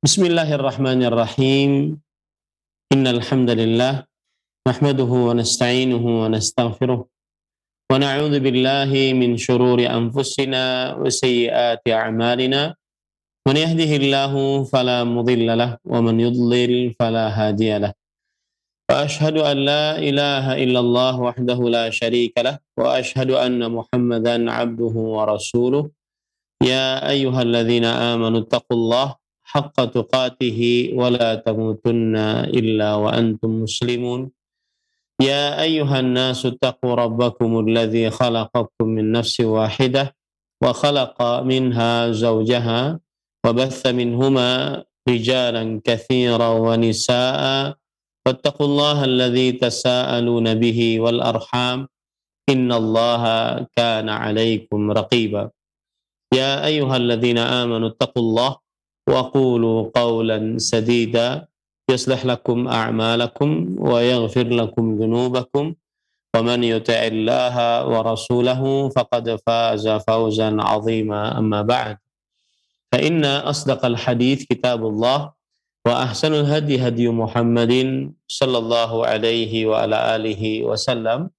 Bismillahirrahmanirrahim. Innal hamdalillah nahmaduhu wa nasta'inuhu wa nastaghfiruh wa na'udzu billahi min shururi anfusina wa sayyiati a'malina. Man yahdihillahu fala mudilla lahu wa man yudlil fala hadiya lahu. Wa ashhadu an la ilaha illallah wahdahu la syarika lahu wa ashhadu anna Muhammadan 'abduhu wa rasuluh. Ya ayyuhalladzina amanu taqullaha haqqa tuqatih wa la tamutunna illa wa antum muslimun. Ya ayyuhan nasu taqu rabbakumul ladzi khalaqakum min nafsin wahidah wa khalaqa minha zawjaha wa batha minhuma rijalan katsiran wa nisaa'a wattaqullaha alladzi tasaaluna bihi wal arham innallaha kana 'alaikum raqiba. Ya ayyuhalladzina amanu taqullaha wa qulu qawlan sadida yuslih lakum a'malakum wa yaghfir lakum dhunubakum wa man yuti'illaha wa rasulahu faqad faza fawzan 'azima amma ba'd. Fa inna asdaqal hadits kitabullah wa ahsanul hadi hadi Muhammadin sallallahu alaihi wa ala alihi wasallam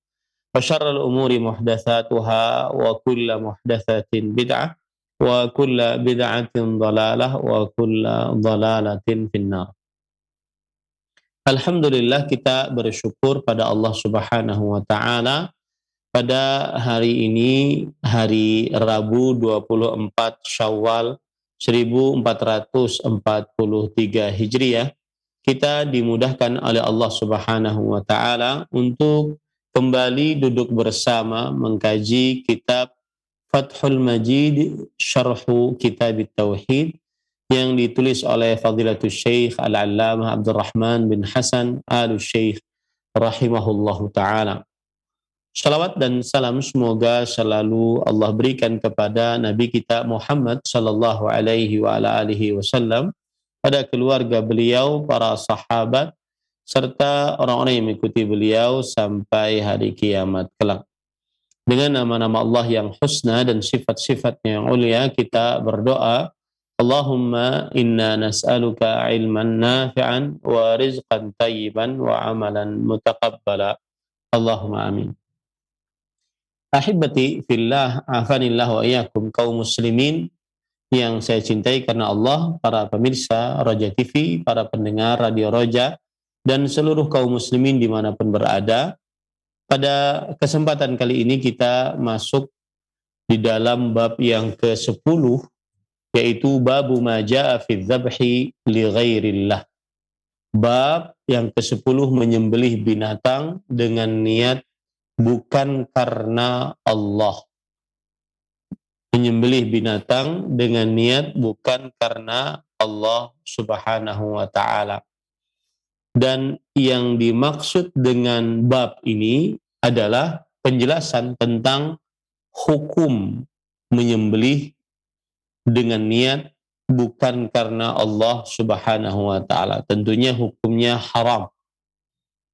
wa syarrul umuri muhdatsatuha wa kullu muhdatsatin bid'ah wa kullu bid'atin dhalalah wa kullu dhalalatin finnar. Alhamdulillah, kita bersyukur pada Allah Subhanahu wa taala pada hari ini, hari Rabu 24 Syawal 1443 Hijriah, kita dimudahkan oleh Allah Subhanahu wa taala untuk kembali duduk bersama mengkaji kitab Fathul Majid Syarhu Kitab Tauhid yang ditulis oleh Fadilatul Syekh Al-Allamah Abdurrahman bin Hasan Al-Syekh rahimahullahu ta'ala. Salawat dan salam semoga selalu Allah berikan kepada Nabi kita Muhammad sallallahu alaihi wa ala alihi wasallam, pada keluarga beliau, para sahabat, serta orang-orang yang mengikuti beliau sampai hari kiamat kelak. Dengan nama-nama Allah yang husna dan sifat-sifatnya yang ulia, kita berdoa, Allahumma inna nas'aluka ilman nafi'an wa rizqan tayyiban wa amalan mutaqabbala. Allahumma amin. Ahibati fillah, afanillah wa iyyakum, kaum muslimin yang saya cintai karena Allah, para pemirsa Roja TV, para pendengar Radio Roja, dan seluruh kaum muslimin dimanapun berada. Pada kesempatan kali ini kita masuk di dalam bab yang ke-10, yaitu babu ma jaa fi dzabhi li ghairillah. Bab yang ke-10, menyembelih binatang dengan niat bukan karena Allah. Menyembelih binatang dengan niat bukan karena Allah Subhanahu wa ta'ala. Dan yang dimaksud dengan bab ini adalah penjelasan tentang hukum menyembelih dengan niat bukan karena Allah Subhanahu wa ta'ala. Tentunya hukumnya haram.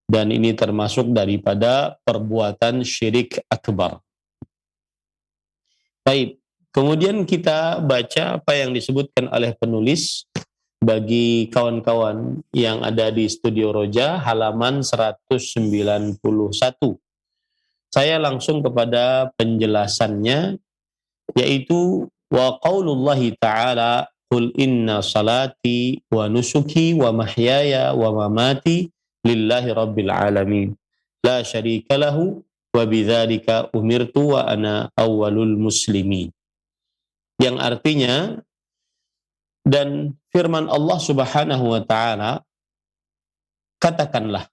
Dan ini termasuk daripada perbuatan syirik akbar. Baik, kemudian kita baca apa yang disebutkan oleh penulis bagi kawan-kawan yang ada di Studio Roja, halaman 191. Saya langsung kepada penjelasannya, yaitu wa qaulullahi ta'ala qul inna salati wa nusuki wa mahyaya wa mamati lillahi rabbil alamin la syarika lahu wa bidzalika umirtu wa ana awwalul muslimin. Yang artinya, dan firman Allah Subhanahu wa ta'ala, katakanlah,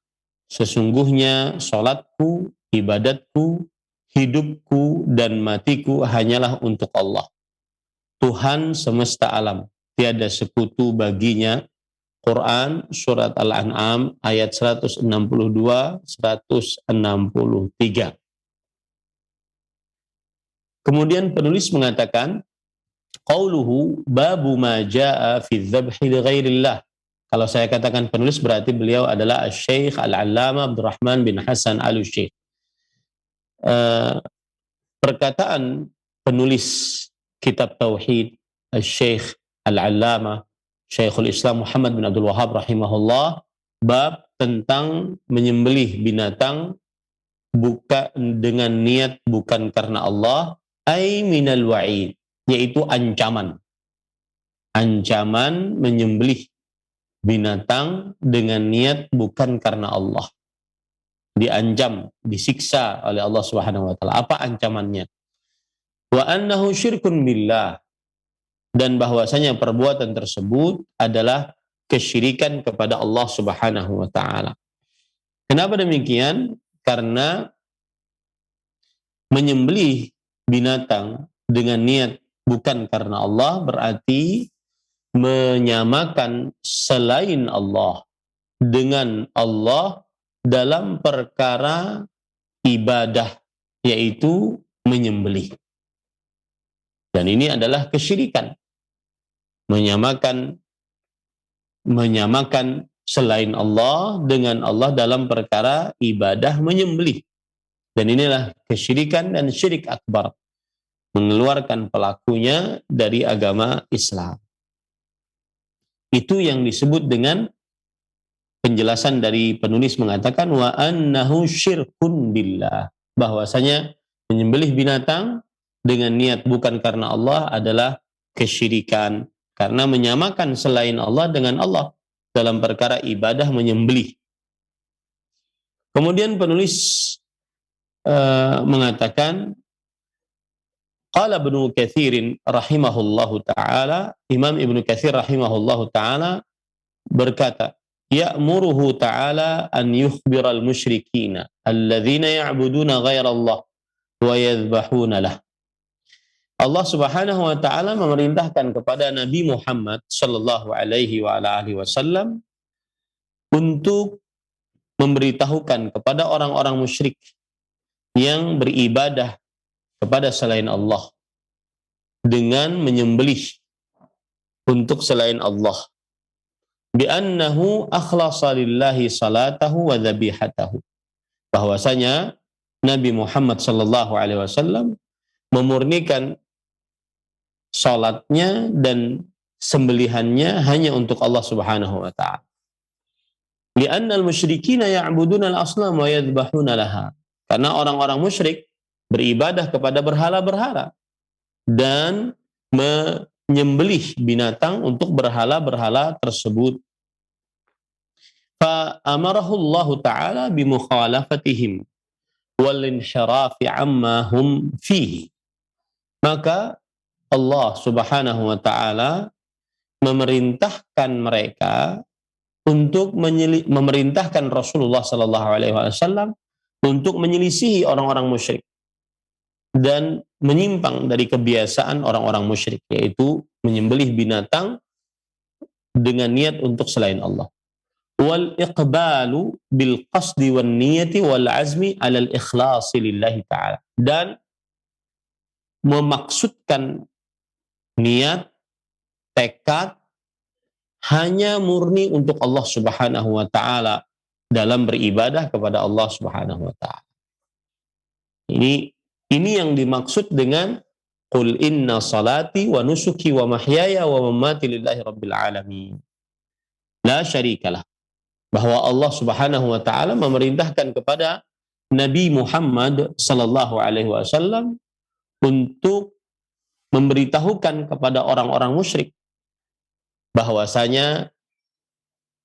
sesungguhnya salatku, ibadatku, hidupku dan matiku hanyalah untuk Allah, Tuhan semesta alam, tiada sekutu baginya. Quran surat Al-An'am ayat 162 163. Kemudian penulis mengatakan, qauluhu babu ma jaa fi dzabhi li ghairillah. Kalau saya katakan penulis, berarti beliau adalah Syekh Al-Allamah Abdurrahman bin Hasan Al-Syekh. Perkataan penulis kitab Tauhid, Syekh Al-Allamah Syekhul Islam Muhammad bin Abdul Wahhab rahimahullah, bab tentang menyembelih binatang bukan dengan niat bukan karena Allah, ai minal wa'id, yaitu ancaman. Ancaman menyembelih binatang dengan niat bukan karena Allah. Diancam, disiksa oleh Allah Subhanahu wa taala. Apa ancamannya? Wa annahu syirkun billah, dan bahwasanya perbuatan tersebut adalah kesyirikan kepada Allah Subhanahu wa taala. Kenapa demikian? Karena menyembelih binatang dengan niat bukan karena Allah berarti menyamakan selain Allah dengan Allah dalam perkara ibadah, yaitu menyembelih. Dan ini adalah kesyirikan. Menyamakan selain Allah dengan Allah dalam perkara ibadah menyembelih. Dan inilah kesyirikan dan syirik akbar, mengeluarkan pelakunya dari agama Islam. Itu yang disebut dengan penjelasan dari penulis mengatakan wa annahu syirkun billah, bahwasanya menyembelih binatang dengan niat bukan karena Allah adalah kesyirikan, karena menyamakan selain Allah dengan Allah dalam perkara ibadah menyembelih. Kemudian penulis mengatakan, qala Ibnu Katsir rahimahullahu taala, Imam Ibnu Katsir rahimahullahu taala berkata, ya'muruhu ta'ala an yukhbiral musyrikina alladzina ya'buduna ghairallah wa yadhbahuna lah. Allah Subhanahu wa taala memerintahkan kepada Nabi Muhammad sallallahu alaihi wa ala alihi wasallam untuk memberitahukan kepada orang-orang musyrik yang beribadah kepada selain Allah dengan menyembelih untuk selain Allah, bi'annahu akhlasa lillahi salatahu wa dzabihatahu, bahwasanya Nabi Muhammad sallallahu alaihi wasallam memurnikan salatnya dan sembelihannya hanya untuk Allah Subhanahu wa taala. Li'annal musyrikina ya'buduna al-asnam wa yadhbahuna laha, karena orang-orang musyrik beribadah kepada berhala-berhala dan menyembelih binatang untuk berhala-berhala tersebut. Fa amarahu Allah taala bi mukhalafatihim wal inhirafi amma hum fihi. Maka Allah Subhanahu wa taala memerintahkan mereka untuk memerintahkan Rasulullah sallallahu alaihi wasallam untuk menyelisihi orang-orang musyrik dan menyimpang dari kebiasaan orang-orang musyrik, yaitu menyembelih binatang dengan niat untuk selain Allah. Wal iqbalu bil qasdi wan niyati wal azmi ala al ikhlasi lillahi ta'ala, dan memaksudkan niat, tekad hanya murni untuk Allah Subhanahu wa taala dalam beribadah kepada Allah Subhanahu wa taala. Ini yang dimaksud dengan qul inna salati wa nusuki wa mahyaya wa mamati lillahi rabbil alamin la syarikalah, bahwa Allah Subhanahu wa taala memerintahkan kepada Nabi Muhammad sallallahu alaihi wasallam untuk memberitahukan kepada orang-orang musyrik bahwasanya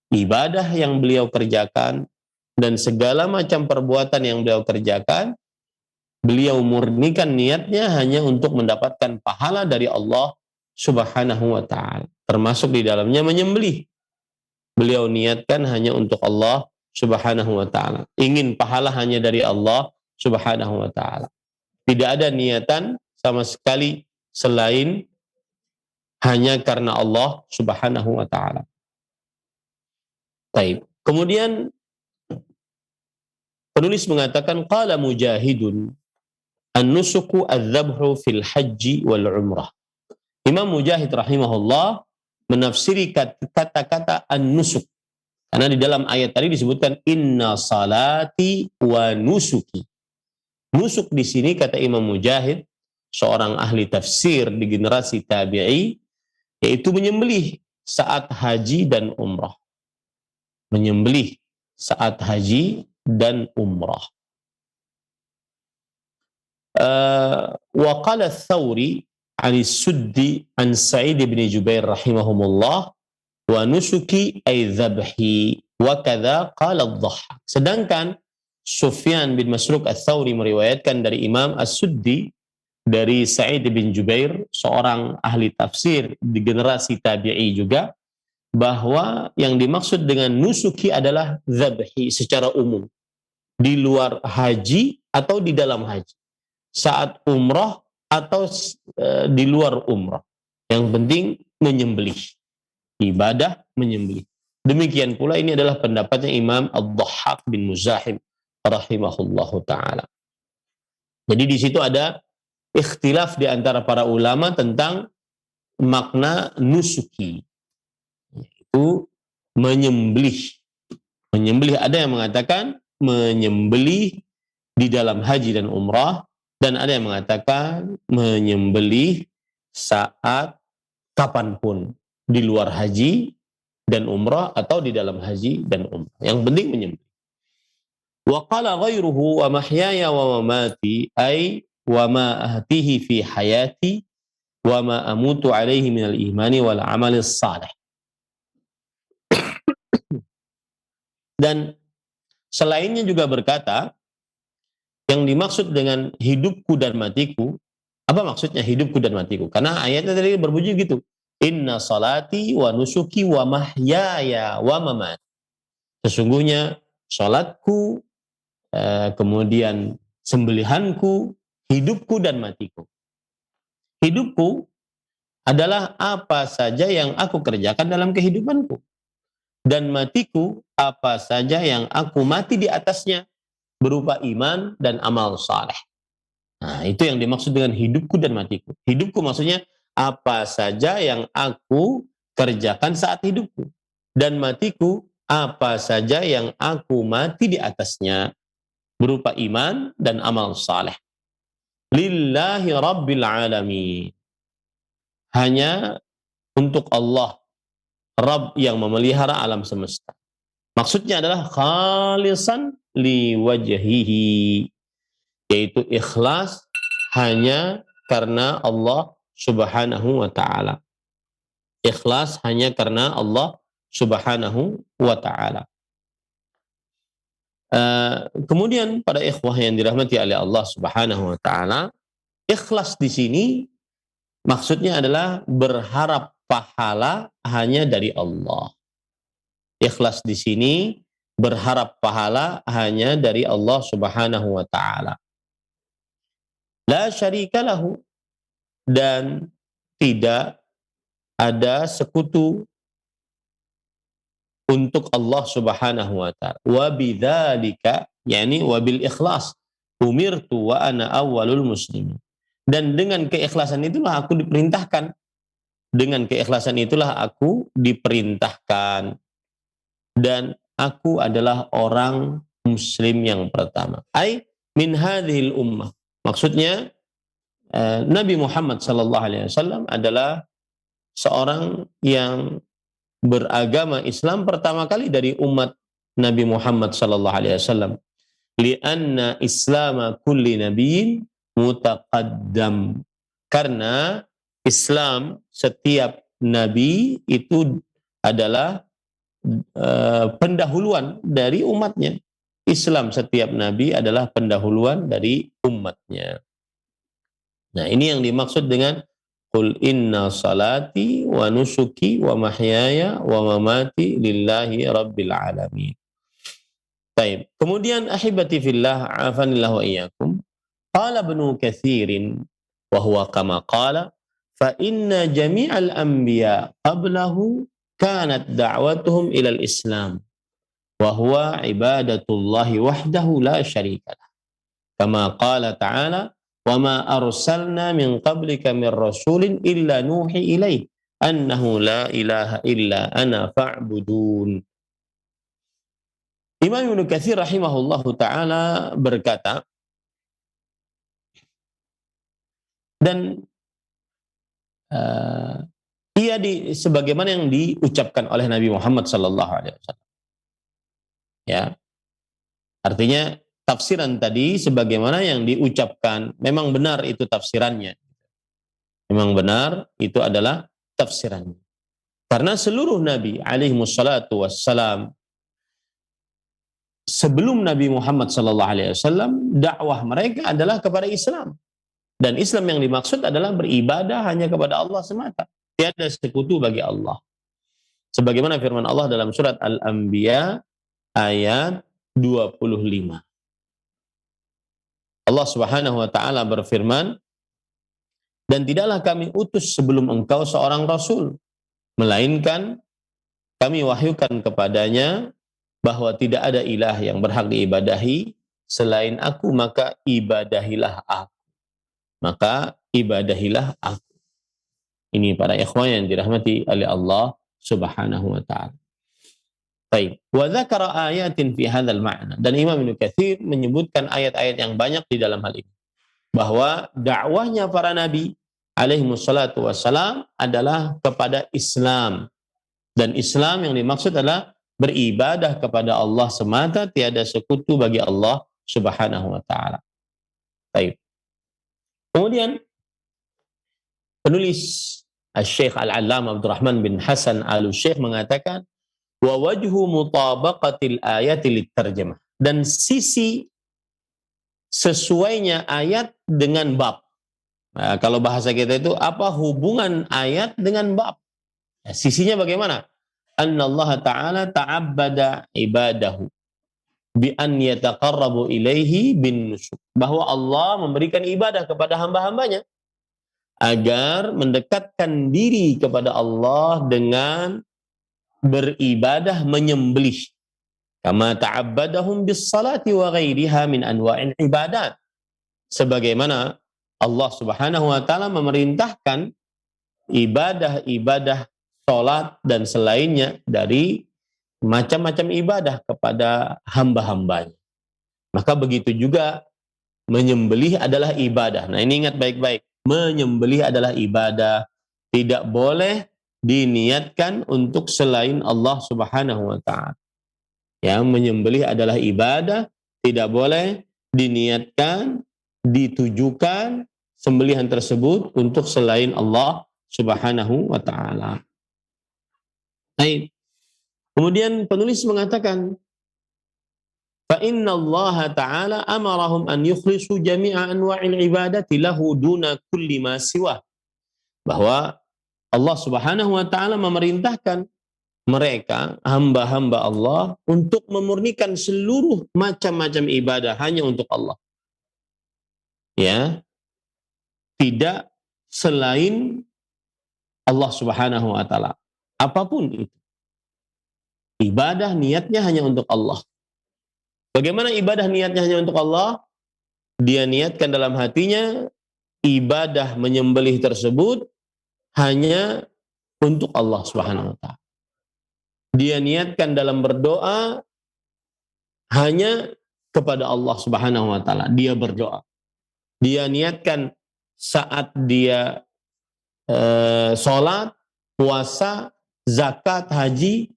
ibadah yang beliau kerjakan dan segala macam perbuatan yang beliau kerjakan, beliau murnikan niatnya hanya untuk mendapatkan pahala dari Allah Subhanahu wa ta'ala. Termasuk di dalamnya menyembelih. Beliau niatkan hanya untuk Allah Subhanahu wa ta'ala. Ingin pahala hanya dari Allah Subhanahu wa ta'ala. Tidak ada niatan sama sekali selain hanya karena Allah Subhanahu wa ta'ala. Baik. Kemudian penulis mengatakan qala Mujahidun an-nusuku adz-dzabhu fil haji wal umrah. Imam Mujahid rahimahullah menafsiri kata-kata an-nusuk, karena di dalam ayat tadi disebutkan inna salati wa nusuki. Nusuk di sini kata Imam Mujahid, seorang ahli tafsir di generasi tabi'i, yaitu menyembelih saat haji dan umrah. Menyembelih saat haji dan umrah. Wa qala Ats-Tsauri 'an As-Suddi 'an Sa'id bin Jubair rahimahumullah wa nusuki ay dzabhi wa kadza qala Adh-Dhahhak. Sedangkan Sufyan bin Masruq Ats-Tsauri meriwayatkan dari Imam As-Suddi dari Sa'id bin Jubair, seorang ahli tafsir di generasi tabi'i juga, bahwa yang dimaksud dengan nusuki adalah dzabhi secara umum, di luar haji atau di dalam haji, saat umrah atau di luar umrah. Yang penting menyembelih, ibadah menyembelih. Demikian pula ini adalah pendapatnya Imam Ad-Dhahhak bin Muzahim rahimahullahu taala. Jadi di situ ada ikhtilaf di antara para ulama tentang makna nusuki, yaitu menyembelih. Menyembelih, ada yang mengatakan menyembelih di dalam haji dan umrah, dan ada yang mengatakan menyembelih saat kapanpun, di luar haji dan umrah atau di dalam haji dan umrah. Yang penting menyembelih. Wa qala ghairuhu wa mahyaya wa mamati ay wa ma ahtihi fi hayati wa ma amutu alaihi minal imani wal amalis salih. Dan selainnya juga berkata, yang dimaksud dengan hidupku dan matiku, apa maksudnya hidupku dan matiku? Karena ayatnya tadi berbunyi gitu, inna salati wa nusuki wa mahyaya wa mamati. Sesungguhnya salatku, kemudian sembelihanku, hidupku dan matiku. Hidupku adalah apa saja yang aku kerjakan dalam kehidupanku. Dan matiku apa saja yang aku mati di atasnya, berupa iman dan amal saleh. Nah, itu yang dimaksud dengan hidupku dan matiku. Hidupku maksudnya apa saja yang aku kerjakan saat hidupku. Dan matiku apa saja yang aku mati di atasnya, berupa iman dan amal saleh. Lillahi rabbil alamin. Hanya untuk Allah, Rabb yang memelihara alam semesta. Maksudnya adalah khalisan liwajhihi, yaitu ikhlas hanya karena Allah subhanahu wa ta'ala. Ikhlas hanya karena Allah subhanahu wa ta'ala. Kemudian pada ikhwah yang dirahmati oleh Allah subhanahu wa ta'ala, ikhlas di sini maksudnya adalah berharap pahala hanya dari Allah. Ikhlas di sini berharap pahala hanya dari Allah subhanahu wa ta'ala. La syarika lahu, dan tidak ada sekutu untuk Allah subhanahu wa ta'ala. Wa bidzalika, yani wa bil ikhlas, umirtu wa ana awwalul muslimin. Dan dengan keikhlasan itulah aku diperintahkan. Dengan keikhlasan itulah aku diperintahkan. Dan aku adalah orang muslim yang pertama. Ai min hadhil ummah. Maksudnya Nabi Muhammad sallallahu alaihi wasallam adalah seorang yang beragama Islam pertama kali dari umat Nabi Muhammad sallallahu alaihi wasallam. Lianna islama kulli nabiyyin mutaqaddam. Karena Islam setiap nabi itu adalah pendahuluan dari umatnya. Islam setiap nabi adalah pendahuluan dari umatnya. Nah, ini yang dimaksud dengan qul inna salati wa nusuki wa mahyaya wa mamati lillahi rabbil alamin. Baik. Kemudian ahibati fillah afanillah wa iyyakum. Qala Ibnu Katsir wa huwa kama qala fa inna jami'al anbiya qablahu kanat da'watuhum ilal Islam wa huwa ibadatullahi wahdahu la syarika lah. Kama qala ta'ala wa ma arsalna min qablika min rasulin illa nuhi ilaih annahu la ilaha illa ana fa'budun. Imam Ibnu Katsir rahimahullahu taala berkata, dan Iya, sebagaimana yang diucapkan oleh Nabi Muhammad sallallahu alaihi wasallam. Ya. Artinya tafsiran tadi sebagaimana yang diucapkan, memang benar itu tafsirannya. Memang benar itu adalah tafsirannya. Karena seluruh nabi alaihi wassalatu wassalam sebelum Nabi Muhammad sallallahu alaihi wasallam, dakwah mereka adalah kepada Islam. Dan Islam yang dimaksud adalah beribadah hanya kepada Allah semata. Tiada sekutu bagi Allah. Sebagaimana firman Allah dalam surat Al-Anbiya ayat 25. Allah Subhanahu wa taala berfirman, "Dan tidaklah kami utus sebelum engkau seorang rasul, melainkan kami wahyukan kepadanya bahwa tidak ada ilah yang berhak diibadahi selain aku, maka ibadahilah aku." Maka ibadahilah aku. Ini para ikhwan yang dirahmati oleh Allah Subhanahu wa taala. Baik, wa dzakara ayatin fi hadzal ma'na. Dan Imam Ibnu Katsir menyebutkan ayat-ayat yang banyak di dalam hal ini. Bahwa dakwahnya para nabi alaihi wassalatu wassalam adalah kepada Islam. Dan Islam yang dimaksud adalah beribadah kepada Allah semata, tiada sekutu bagi Allah Subhanahu wa taala. Baik. Kemudian penulis Syekh Al-Allamah Abdurrahman bin Hasan Al-Syekh mengatakan, wa wajhu mutabaqatil ayati litarjamah, dan sisi sesuainya ayat dengan bab. Nah, kalau bahasa kita itu apa hubungan ayat dengan bab? Nah, sisinya bagaimana? Annallaha ta'ala ta'abbada ibadahu bi an yataqarrabu ilaihi bin nusuk. Bahwa Allah memberikan ibadah kepada hamba-hambanya agar mendekatkan diri kepada Allah dengan beribadah menyembelih. Kama ta'abbadahum bis salati wa ghairiha min anwa'il ibadat. Sebagaimana Allah Subhanahu wa taala memerintahkan ibadah-ibadah salat dan selainnya dari macam-macam ibadah kepada hamba-hambanya. Maka begitu juga menyembelih adalah ibadah. Nah, ini ingat baik-baik. Menyembelih adalah ibadah. Tidak boleh diniatkan untuk selain Allah Subhanahu wa taala. Ya, menyembelih adalah ibadah, tidak boleh diniatkan, ditujukan sembelihan tersebut untuk selain Allah Subhanahu wa taala. Baik. Kemudian penulis mengatakan, fa inna Allah ta'ala amarahum an yukhlisu jami'a anwa'il ibadati lahu duna kulli ma siwa. Bahwa Allah Subhanahu wa taala memerintahkan mereka, hamba-hamba Allah, untuk memurnikan seluruh macam-macam ibadah hanya untuk Allah. Ya. Tidak selain Allah Subhanahu wa taala. Apapun itu. Ibadah niatnya hanya untuk Allah. Bagaimana ibadah niatnya hanya untuk Allah? Dia niatkan dalam hatinya ibadah menyembelih tersebut hanya untuk Allah Subhanahu wa taala. Dia niatkan dalam berdoa hanya kepada Allah Subhanahu wa taala. Dia berdoa. Dia niatkan saat dia sholat, puasa, zakat, haji,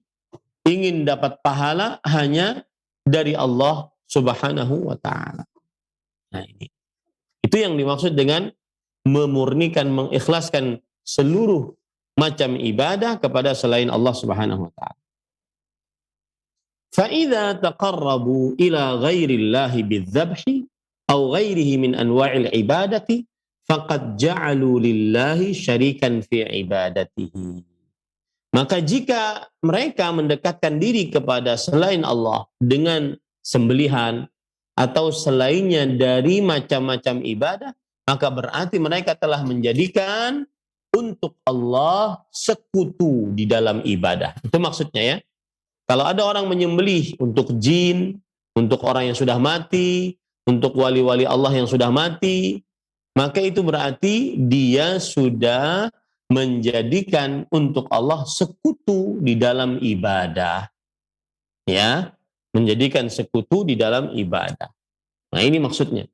ingin dapat pahala hanya dari Allah Subhanahu wa taala. Nah, ini. Itu yang dimaksud dengan memurnikan, mengikhlaskan seluruh macam ibadah kepada selain Allah Subhanahu wa taala. فَإِذَا تَقَرَّبُوا إِلَى غَيْرِ اللَّهِ بِالذَّبْحِ أَوْ غَيْرِهِ مِنْ أَنْوَاعِ الْعِبَادَةِ فَقَدْ جَعَلُوا لِلَّهِ شَرِيكًا فِي عِبَادَتِهِ. Maka jika mereka mendekatkan diri kepada selain Allah dengan sembelihan atau selainnya dari macam-macam ibadah, maka berarti mereka telah menjadikan untuk Allah sekutu di dalam ibadah. Itu maksudnya ya. Kalau ada orang menyembelih untuk jin, untuk orang yang sudah mati, untuk wali-wali Allah yang sudah mati, maka itu berarti dia sudah menjadikan untuk Allah sekutu di dalam ibadah. Ya, menjadikan sekutu di dalam ibadah. Nah, ini maksudnya.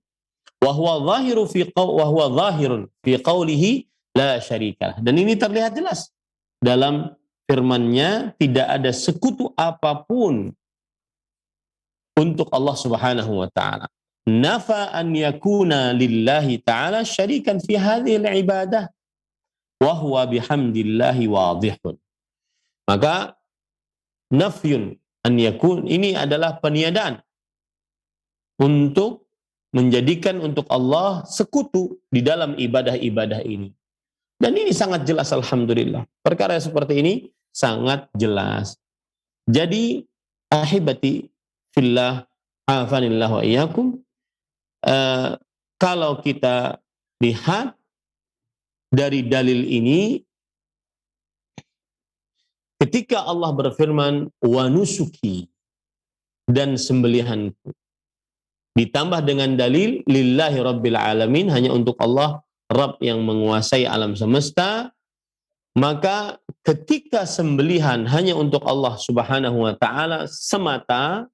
Wa huwa zahirun fi qawlihi la syarikalah. Dan ini terlihat jelas dalam firman-Nya tidak ada sekutu apapun untuk Allah Subhanahu wa taala. Nafa an yakuna lillahi ta'ala syarikan fi hadhihi al-ibadah wa huwa bihamdillahi wadihun. Maka nafyun an yakun ini adalah peniadaan untuk menjadikan untuk Allah sekutu di dalam ibadah-ibadah ini. Dan ini sangat jelas alhamdulillah. Perkara seperti ini sangat jelas. Jadi ahibati fillah afanillah wa iyyakum, kalau kita lihat dari dalil ini, ketika Allah berfirman wa nusuki, dan sembelihanku, ditambah dengan dalil lillahi rabbil alamin, hanya untuk Allah Rabb yang menguasai alam semesta, maka ketika sembelihan hanya untuk Allah Subhanahu wa taala semata,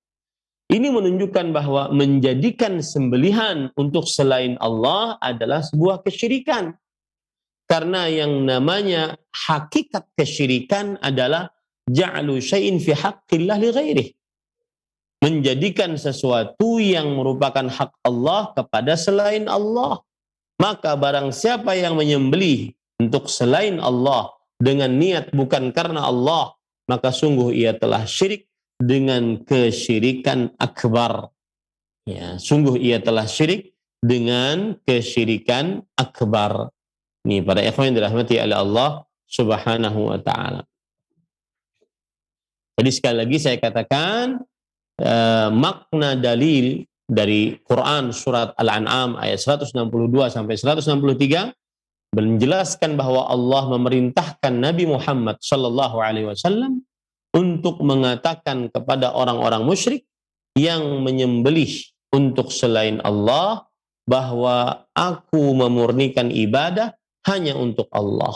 ini menunjukkan bahwa menjadikan sembelihan untuk selain Allah adalah sebuah kesyirikan. Karena yang namanya hakikat kesyirikan adalah ja'lu syai'in fi haqqillah li ghairih. Menjadikan sesuatu yang merupakan hak Allah kepada selain Allah. Maka barang siapa yang menyembelih untuk selain Allah dengan niat bukan karena Allah, maka sungguh ia telah syirik dengan kesyirikan akbar. Ya, sungguh ia telah syirik dengan kesyirikan akbar. Ini para ikhwan yang dirahmati oleh Allah Subhanahu wa taala. Jadi sekali lagi saya katakan, makna dalil dari Quran surat Al-An'am ayat 162 sampai 163 menjelaskan bahwa Allah memerintahkan Nabi Muhammad sallallahu alaihi wasallam untuk mengatakan kepada orang-orang musyrik yang menyembelih untuk selain Allah bahwa aku memurnikan ibadah hanya untuk Allah.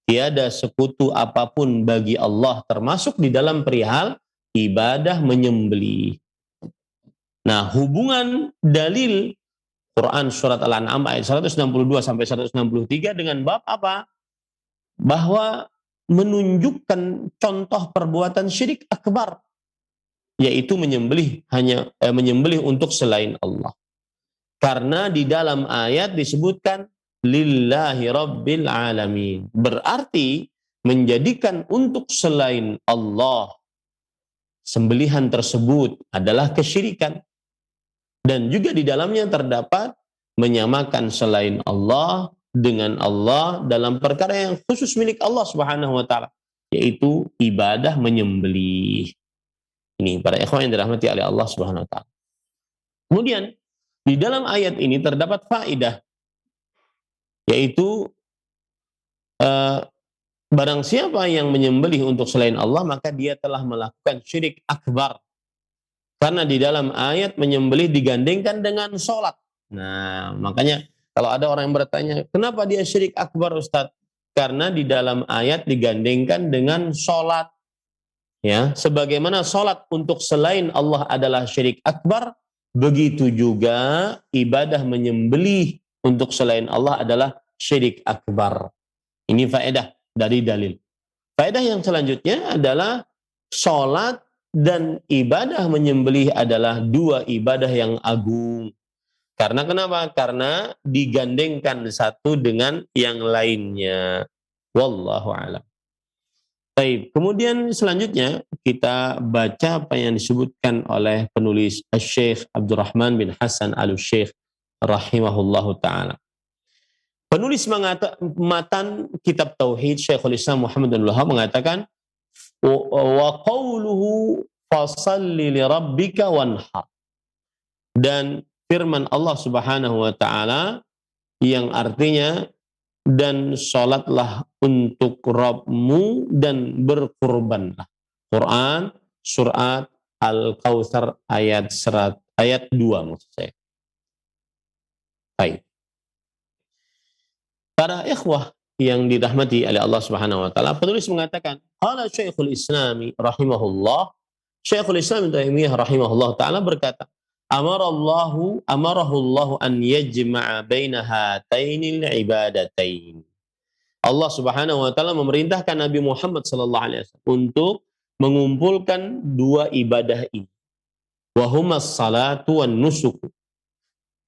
Tiada sekutu apapun bagi Allah, termasuk di dalam perihal ibadah menyembelih. Nah, hubungan dalil Quran surat Al-An'am ayat 162 sampai 163 dengan bab apa? Bahwa menunjukkan contoh perbuatan syirik akbar, yaitu menyembelih menyembelih untuk selain Allah. Karena di dalam ayat disebutkan lillahi rabbil alamin. Berarti menjadikan untuk selain Allah sembelihan tersebut adalah kesyirikan. Dan juga di dalamnya terdapat menyamakan selain Allah dengan Allah dalam perkara yang khusus milik Allah Subhanahu wa taala, yaitu ibadah menyembelih. Ini para ikhwan yang dirahmati oleh Allah Subhanahu wa taala. Kemudian di dalam ayat ini terdapat faedah, yaitu barang siapa yang menyembelih untuk selain Allah, maka dia telah melakukan syirik akbar. Karena di dalam ayat menyembelih digandengkan dengan sholat. Nah, makanya kalau ada orang yang bertanya, kenapa dia syirik akbar Ustaz? Karena di dalam ayat digandengkan dengan sholat. Ya, sebagaimana sholat untuk selain Allah adalah syirik akbar, begitu juga ibadah menyembelih untuk selain Allah adalah syirik akbar. Ini faedah dari dalil. Faedah yang selanjutnya adalah sholat dan ibadah menyembelih adalah dua ibadah yang agung. Karena kenapa? Karena digandengkan satu dengan yang lainnya. Wallahu a'lam. Baik, kemudian selanjutnya kita baca apa yang disebutkan oleh penulis Syekh Abdurrahman bin Hasan Al-Syekh rahimahullahu ta'ala. Penulis matan kitab Tauhid Syekhul Islam Muhammad bin Abdul Wahhab mengatakan, wa qawluhu fasalli li rabbika wanhar. Dan firman Allah Subhanahu wa taala yang artinya dan salatlah untuk Rabbmu dan berkurbanlah. Quran surat Al-Kautsar ayat 2 maksud saya. Baik. Para ikhwah yang dirahmati oleh Allah Subhanahu wa taala, penulis mengatakan, qala Syekhul Islam rahimahullah, Syekhul Islam Ibnu Taimiyah rahimahullah taala berkata, amarahullahu an yajma'a baina hatainil ibadatain. Allah Subhanahu wa taala memerintahkan Nabi Muhammad sallallahu alaihi wasallam untuk mengumpulkan dua ibadah ini. Wa humas salatu wan nusuk.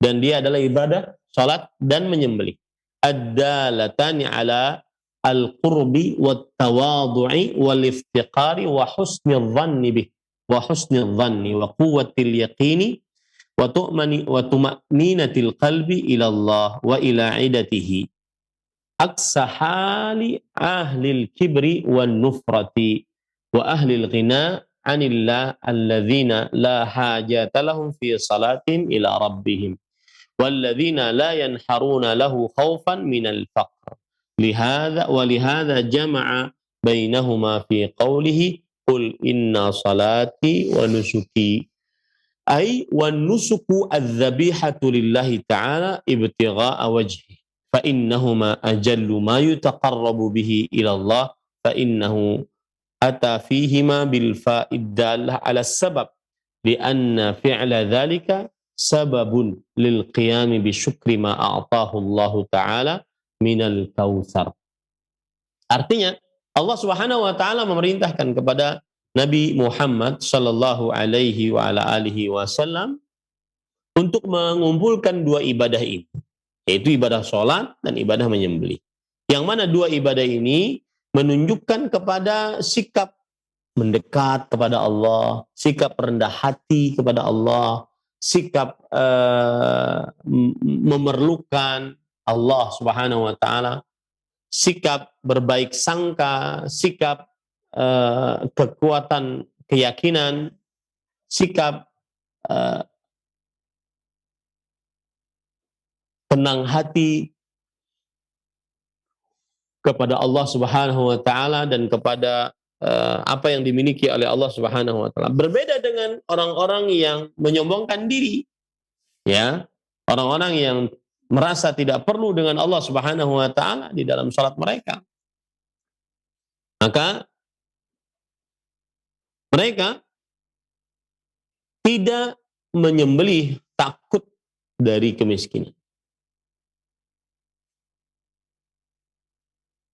Dan dia adalah ibadah salat dan menyembelih. Ad-dalatani ala al-qurbi wat tawadhu'i wal iftiqari wa husni dhanni bih wa husni dhanni wa quwwatil yaqini wa tuma'ninatil qalbi ila Allah wa ila idatihi aksa hali ahlil kibri wan nufrati wa ahlil ghina anillah alladzina la hajata lahum fi salatin ila rabbihim walladzina la yanharuna lahu khaufan minal faqr lihadza jama'a bainahuma fi qawlihi qul inna salati wa nusuki ay wan nusuku adz-dzabihatu lillahi ta'ala ibtigha'a wajhi fa innahuma ajallu ma yutaqarrabu bihi ila Allah fa innahu ata fihima bil fa'id dallah ala sabab li anna fi'la dzalika sababun lil qiyami bi syukri ma a'tahu Allah taala minal kautsar. Artinya Allah Subhanahu wa taala memerintahkan kepada Nabi Muhammad sallallahu alaihi wa ala alihi wasallam untuk mengumpulkan dua ibadah ini, yaitu ibadah salat dan ibadah menyembelih. Yang mana dua ibadah ini menunjukkan kepada sikap mendekat kepada Allah, sikap rendah hati kepada Allah, sikap memerlukan Allah Subhanahu wa taala, sikap berbaik sangka, sikap kekuatan keyakinan, sikap tenang hati kepada Allah Subhanahu wa taala dan kepada apa yang dimiliki oleh Allah Subhanahu wa taala. Berbeda dengan orang-orang yang menyombongkan diri, ya. Orang-orang yang merasa tidak perlu dengan Allah Subhanahu wa taala di dalam salat mereka. Maka mereka tidak menyembelih takut dari kemiskinan.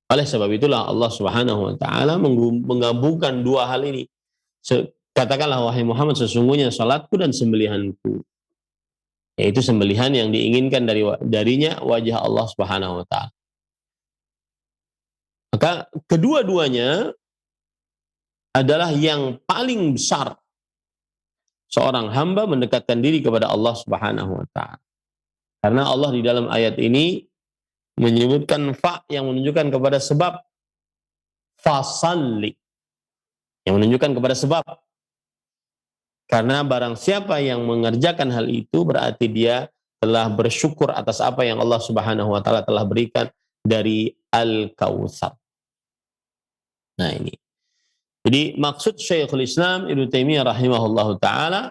Oleh sebab itulah Allah Subhanahu wa taala menggabungkan dua hal ini. Katakanlah wahai Muhammad, sesungguhnya salatku dan sembelihanku. Yaitu sembelihan yang diinginkan darinya wajah Allah Subhanahu wa taala. Maka kedua-duanya adalah yang paling besar seorang hamba mendekatkan diri kepada Allah Subhanahu wa taala. Karena Allah di dalam ayat ini menyebutkan fa yang menunjukkan kepada sebab, fasalli yang menunjukkan kepada sebab. Karena barang siapa yang mengerjakan hal itu berarti dia telah bersyukur atas apa yang Allah Subhanahu wa taala telah berikan dari Al-Kautsar. Nah ini. Jadi maksud Syekhul Islam Ibnu Taimiyah rahimahullahu taala,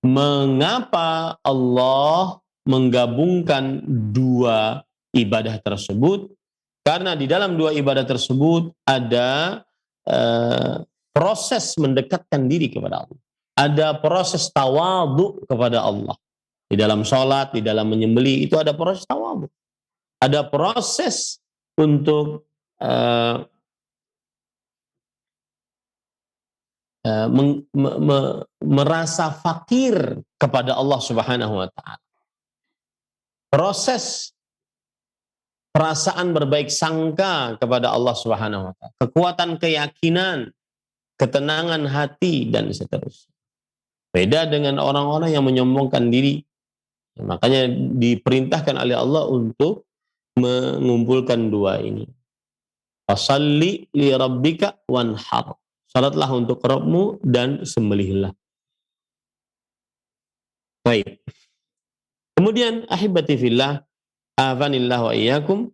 mengapa Allah menggabungkan dua ibadah tersebut? Karena di dalam dua ibadah tersebut ada proses mendekatkan diri kepada Allah. Ada proses tawadhu kepada Allah. Di dalam sholat, di dalam menyembelih itu ada proses tawadhu. Ada proses untuk merasa fakir kepada Allah Subhanahu wa taala. Proses perasaan berbaik sangka kepada Allah Subhanahu wa taala, kekuatan keyakinan, ketenangan hati dan seterusnya. Beda dengan orang-orang yang menyombongkan diri. Makanya diperintahkan oleh Allah untuk mengumpulkan dua ini. Fasalli li rabbika wanhar. Salatlah untuk Rabbmu dan sembelihlah. Baik. Kemudian ahibati fillah, afanillah wa iyyakum.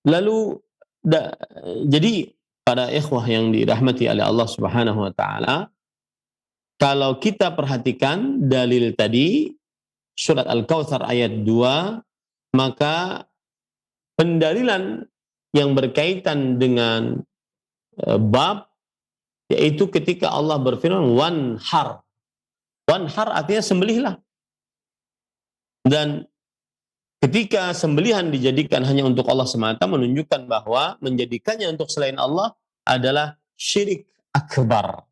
Lalu jadi para ikhwah yang dirahmati oleh Allah Subhanahu wa taala, kalau kita perhatikan dalil tadi surat Al-Kautsar ayat 2, maka pendalilan yang berkaitan dengan bab yaitu ketika Allah berfirman wanhar. Wanhar artinya sembelihlah. Dan ketika sembelihan dijadikan hanya untuk Allah semata, menunjukkan bahwa menjadikannya untuk selain Allah adalah syirik akbar.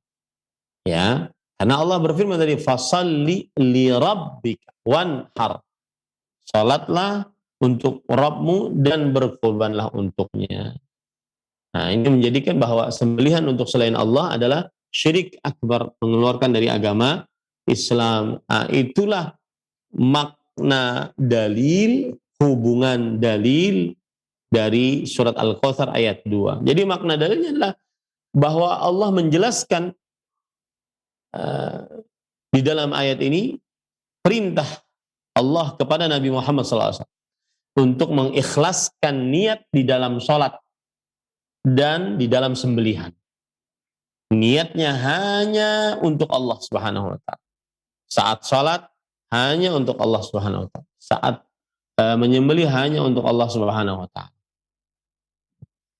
Ya, karena Allah berfirman tadi, fasalli li rabbika wanhar. Salatlah untuk Rabbmu dan berkorbanlah untuknya. Nah, ini menjadikan bahwa sembelihan untuk selain Allah adalah syirik akbar, mengeluarkan dari agama Islam. Nah, itulah makna dalil, hubungan dalil dari surat Al-Kautsar ayat 2. Jadi makna dalilnya adalah bahwa Allah menjelaskan di dalam ayat ini perintah Allah kepada Nabi Muhammad SAW untuk mengikhlaskan niat di dalam sholat dan di dalam sembelihan. Niatnya hanya untuk Allah Subhanahu wa Ta'ala. Saat sholat hanya untuk Allah Subhanahu wa Ta'ala. Saat menyembelih hanya untuk Allah Subhanahu wa Ta'ala.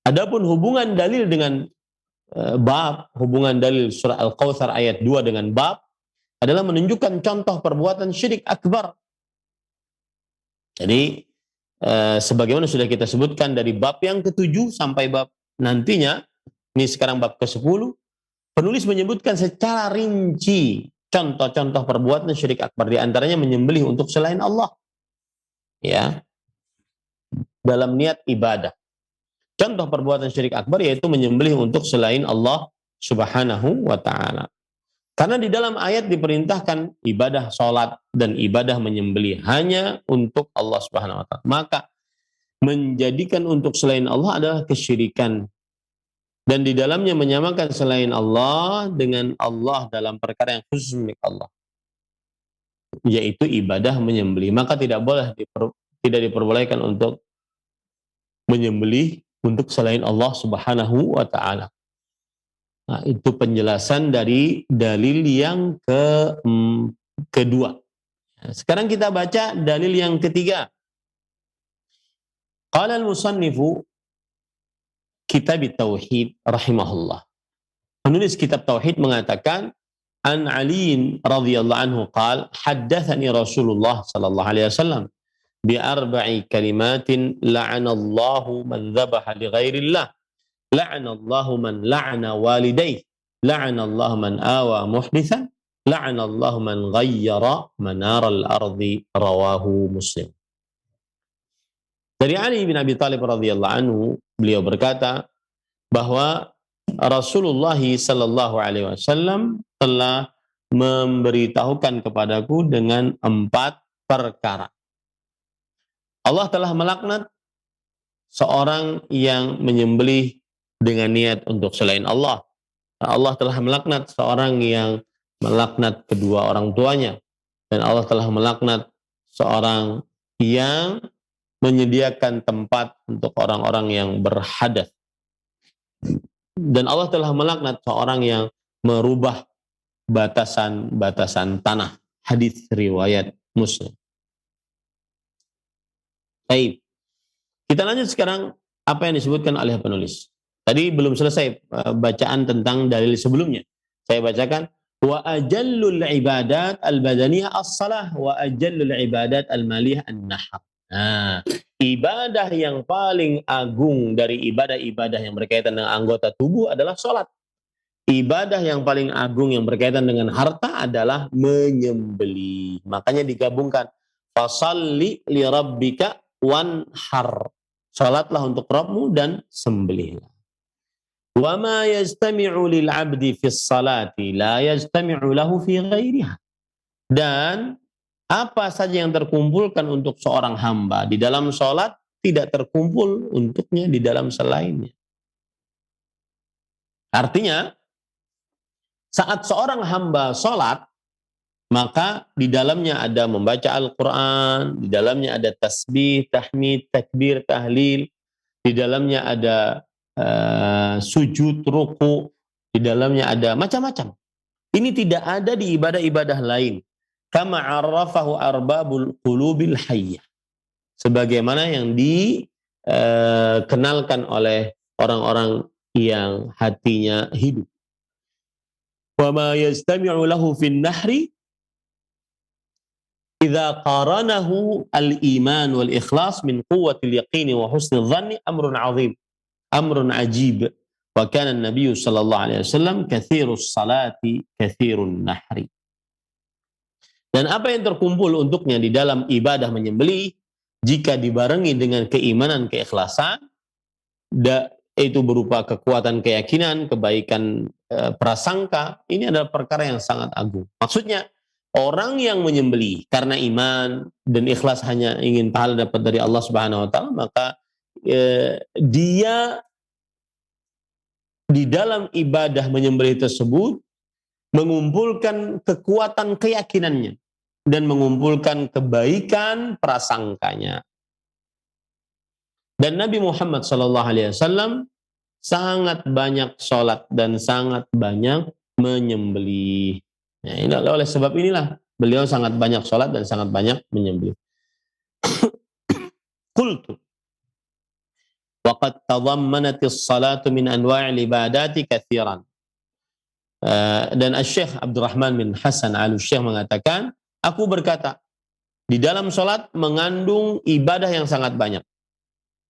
Adapun hubungan dalil dengan bab, hubungan dalil surah Al-Kautsar ayat 2 dengan bab adalah menunjukkan contoh perbuatan syirik akbar. Jadi sebagaimana sudah kita sebutkan dari bab yang ke-7 sampai bab nantinya, ini sekarang bab ke-10, penulis menyebutkan secara rinci contoh-contoh perbuatan syirik akbar, di antaranya menyembelih untuk selain Allah. Ya. Dalam niat ibadah. Contoh perbuatan syirik akbar yaitu menyembelih untuk selain Allah Subhanahu wa Ta'ala. Karena di dalam ayat diperintahkan ibadah sholat dan ibadah menyembelih hanya untuk Allah Subhanahu wa Ta'ala. Maka menjadikan untuk selain Allah adalah kesyirikan. Dan di dalamnya menyamakan selain Allah dengan Allah dalam perkara yang khusus milik Allah, yaitu ibadah menyembelih. Maka tidak diperbolehkan untuk menyembelih untuk selain Allah Subhanahu wa Ta'ala. Nah, itu penjelasan dari dalil yang kedua. Sekarang kita baca dalil yang ketiga. Qala al-musannifu kitab tauhid rahimahullah. Penulis kitab tauhid mengatakan, an Ali radhiyallahu anhu qala haddatsani Rasulullah sallallahu alaihi wasallam bi arba'i kalimatin la'anallahu man dhabaha li ghairillah, la'anallahu man la'ana walidayhi, la'anallahu man awa muhditsan, la'anallahu man ghayyara manaral ardi, rawahu Muslim. Dari Ali bin Abi Thalib radhiyallahu anhu, beliau berkata bahwa Rasulullah sallallahu alaihi wasallam telah memberitahukan kepadaku dengan 4 perkara. Allah telah melaknat seorang yang menyembelih dengan niat untuk selain Allah. Allah telah melaknat seorang yang melaknat kedua orang tuanya. Dan Allah telah melaknat seorang yang menyediakan tempat untuk orang-orang yang berhadas. Dan Allah telah melaknat seorang yang merubah batasan-batasan tanah. Hadis riwayat Muslim. Baik. Kita lanjut sekarang apa yang disebutkan oleh penulis. Tadi belum selesai bacaan tentang dalil sebelumnya. Saya bacakan, wa ajallul ibadat al-badaniyah as-salah wa ajallul ibadat al-maliyah an-nahar. Nah, ibadah yang paling agung dari ibadah-ibadah yang berkaitan dengan anggota tubuh adalah sholat. Ibadah yang paling agung yang berkaitan dengan harta adalah menyembelih. Makanya digabungkan, fasalli li rabbika wanhar. Sholatlah untuk Rabbmu dan sembelihlah. Wa ma yajtami'u lil 'abdi fis salati la yajtami'u lahu fi ghairiha. Dan apa saja yang terkumpulkan untuk seorang hamba di dalam sholat tidak terkumpul untuknya di dalam selainnya. Artinya, saat seorang hamba sholat, maka di dalamnya ada membaca Al-Quran, di dalamnya ada tasbih, tahmid, takbir, tahlil, di dalamnya ada sujud, ruku, di dalamnya ada macam-macam. Ini tidak ada di ibadah-ibadah lain. Kama arrafahu arbabul qulubil hayyah. Sebagaimana yang dikenalkan oleh orang-orang yang hatinya hidup. Wa ma yastami'u lahu fin nahri idza qaranahu al-iman wal ikhlas min quwwatil yaqini wa husnil dhanni amrun 'azim, amrun ajib. Wa kana an-nabiy sallallahu alaihi wasallam katsirus salati katsirun nahri. Dan apa yang terkumpul untuknya di dalam ibadah menyembelih jika dibarengi dengan keimanan, keikhlasan, itu berupa kekuatan keyakinan, kebaikan prasangka, ini adalah perkara yang sangat agung. Maksudnya, orang yang menyembelih karena iman dan ikhlas hanya ingin pahala dapat dari Allah Subhanahu wa taala, maka dia di dalam ibadah menyembelih tersebut mengumpulkan kekuatan keyakinannya dan mengumpulkan kebaikan prasangkanya. Dan Nabi Muhammad SAW sangat banyak sholat dan sangat banyak menyembelih. Nah, ini oleh sebab inilah beliau sangat banyak sholat dan sangat banyak menyembelih. Qultu waqad tadhammanatis salatu min anwa'il ibadati katsiran. Dan Asy-Syaikh Abdurrahman bin Hasan Al-Syekh mengatakan, aku berkata, di dalam sholat mengandung ibadah yang sangat banyak.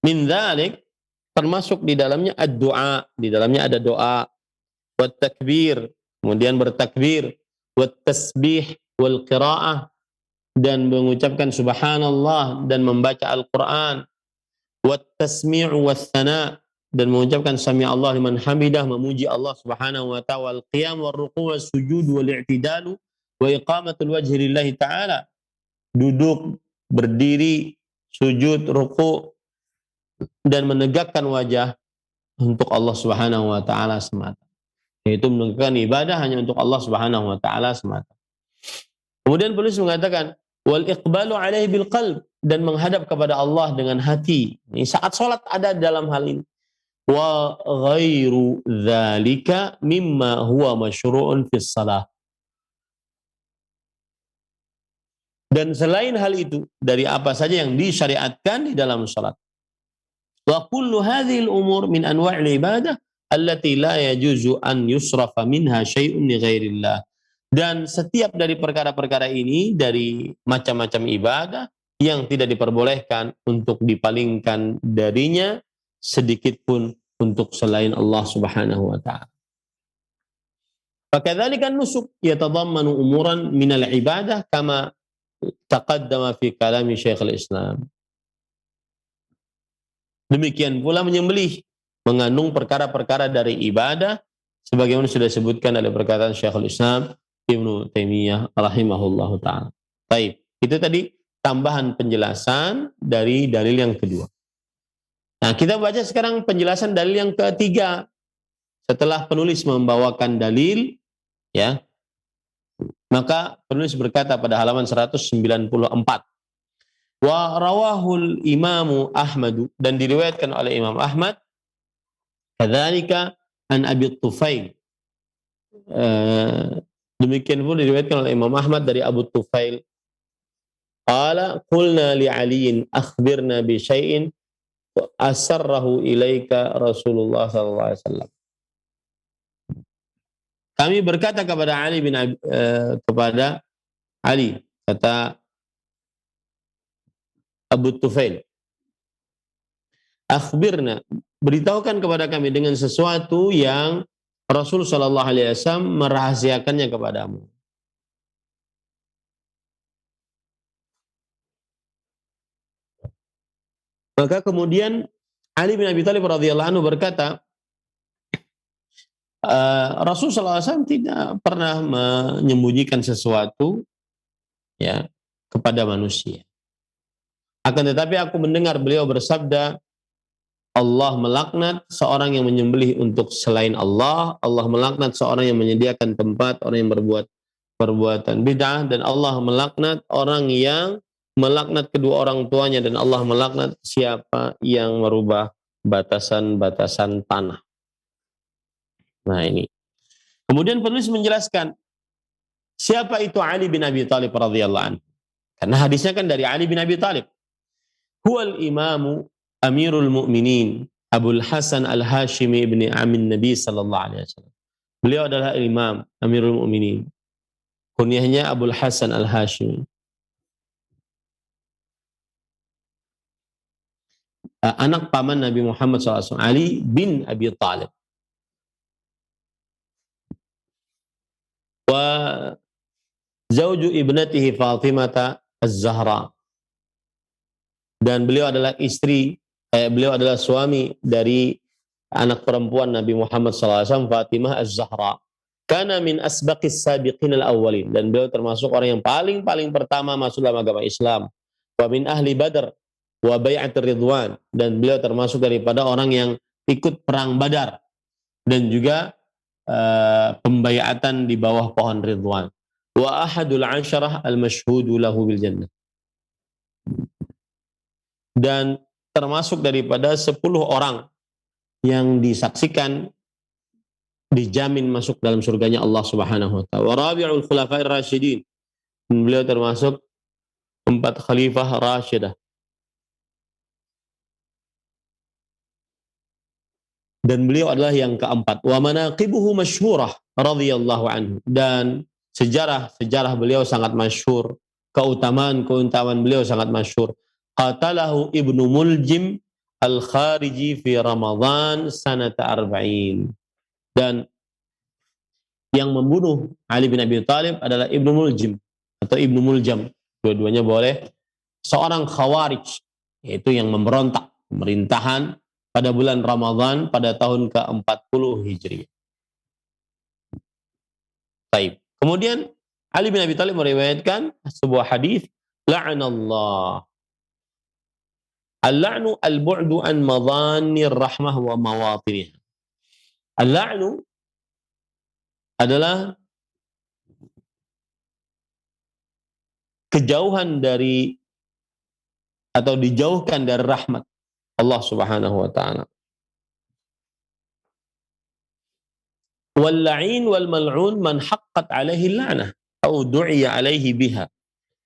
Min dzalik, termasuk di dalamnya ad-du'a, di dalamnya ada doa, wat takbir, kemudian bertakbir, wat tasbih wal qiraah, dan mengucapkan subhanallah dan membaca Al-Qur'an, wat tasmi'u was tsana, dan mengucapkan sami Allah liman hamidah, memuji Allah Subhanahu wa ta'ala, wal qiyam war ruku' was sujud wal i'tidalu wa iqamatul wajhi lillahi ta'ala, duduk, berdiri, sujud, ruku' dan menegakkan wajah untuk Allah Subhanahu wa taala semata. Yaitu menegakkan ibadah hanya untuk Allah Subhanahu wa taala semata. Kemudian penulis mengatakan wal iqbalu alaihi bil qalb, dan menghadap kepada Allah dengan hati. Ini saat salat ada dalam hal ini. Wa ghairu dzalika mimma huwa masyru'un fis shalah. Dan selain hal itu dari apa saja yang disyariatkan di dalam salat. Wa kullu hadhil umur min anwa'il ibadah allati la yajuzu an yusrafa minha syai'un li ghairillah. Dan setiap dari perkara-perkara ini dari macam-macam ibadah yang tidak diperbolehkan untuk dipalingkan darinya sedikit pun untuk selain Allah Subhanahu wa taala. Fakadzalika an-nusuk yatadammanu umuran min al-ibadah kama taqaddama fi kalami Syekhul Islam. Demikian pula menyembelih mengandung perkara-perkara dari ibadah sebagaimana sudah disebutkan oleh perkataan Syekhul Islam Ibnu Taimiyah rahimahullahu taala. Baik, itu tadi tambahan penjelasan dari dalil yang kedua. Nah, kita baca sekarang penjelasan dalil yang ketiga. Setelah penulis membawakan dalil, ya, maka penulis berkata pada halaman 194. Wa rawahul imamu Ahmadu, dan diriwayatkan oleh Imam Ahmad, kadzalika an Abi Tufail. Demikian pun diriwayatkan oleh Imam Ahmad dari Abu Tufail. Qala qulna li Aliin akhbirna bi syai'in asarrahu ilaika Rasulullah sallallahu alaihi wasallam. Kami berkata kepada kepada Ali, kata Abu Tufail, akhbirna, beritahukan kepada kami dengan sesuatu yang Rasul sallallahu alaihi wasallam merahasiakannya kepadamu. Maka kemudian Ali bin Abi Thalib radhiyallahu anhu berkata, Rasul sallallahu alaihi wasallam tidak pernah menyembunyikan sesuatu, ya, kepada manusia. Akan tetapi aku mendengar beliau bersabda, Allah melaknat seorang yang menyembelih untuk selain Allah, Allah melaknat seorang yang menyediakan tempat, orang yang berbuat perbuatan bid'ah, dan Allah melaknat orang yang melaknat kedua orang tuanya, dan Allah melaknat siapa yang merubah batasan-batasan tanah. Nah ini. Kemudian penulis menjelaskan siapa itu Ali bin Abi Thalib radhiyallahu anhu. Karena hadisnya kan dari Ali bin Abi Thalib. Huwal imamu Amirul Mu'minin Abul Hasan Al-Hashimi ibni Amin Nabi sallallahu alaihi wasallam. Beliau adalah imam Amirul Mu'minin. Kunyahnya Abul Hasan Al-Hashimi. anak paman Nabi Muhammad SAW, Ali bin Abi Thalib. Wa zauju ibnatihi Fatimah Az-Zahra. Dan beliau adalah beliau adalah suami dari anak perempuan Nabi Muhammad SAW, Fatimah Az-Zahra. Kana min asbaqis sabiqin al-awwalin. Dan beliau termasuk orang yang paling pertama masuk dalam agama Islam. Wa min ahli Badr wa bai'at Ridwan. Dan beliau termasuk daripada orang yang ikut perang Badar. Dan juga pembaiatan di bawah pohon Ridwan. Wa ahadul asyarah al-mashhudu lahu bil jannah. Dan termasuk daripada 10 orang yang disaksikan dijamin masuk dalam surganya Allah Subhanahu wa taala. Wa rabi'ul khulafa'ir rasyidin. Beliau termasuk 4 khalifah rasyidah. Dan beliau adalah yang keempat. Wa manaqibuhu masyhurah radhiyallahu anhu. Dan sejarah beliau sangat masyhur. Keutamaan beliau sangat masyhur. Qatalahu Ibnu Muljim Al-Khariji fi Ramadan sanata arba'in. Dan yang membunuh Ali bin Abi Thalib adalah Ibnu Muljim atau Ibnu Muljam. Dua-duanya boleh. Seorang Khawarij, yaitu yang memberontak pemerintahan pada bulan Ramadan pada tahun ke-40 Hijriah. Baik. Kemudian Ali bin Abi Thalib meriwayatkan sebuah hadis, la'anallah. Al-la'nu al-bu'du an madhanir rahmah wa mawatiniha. Al-la'nu adalah kejauhan dari atau dijauhkan dari rahmat Allah Subhanahu wa taala. Wal la'in wal mal'un man haqqat alaihi la'nah atau du'iya alaihi biha.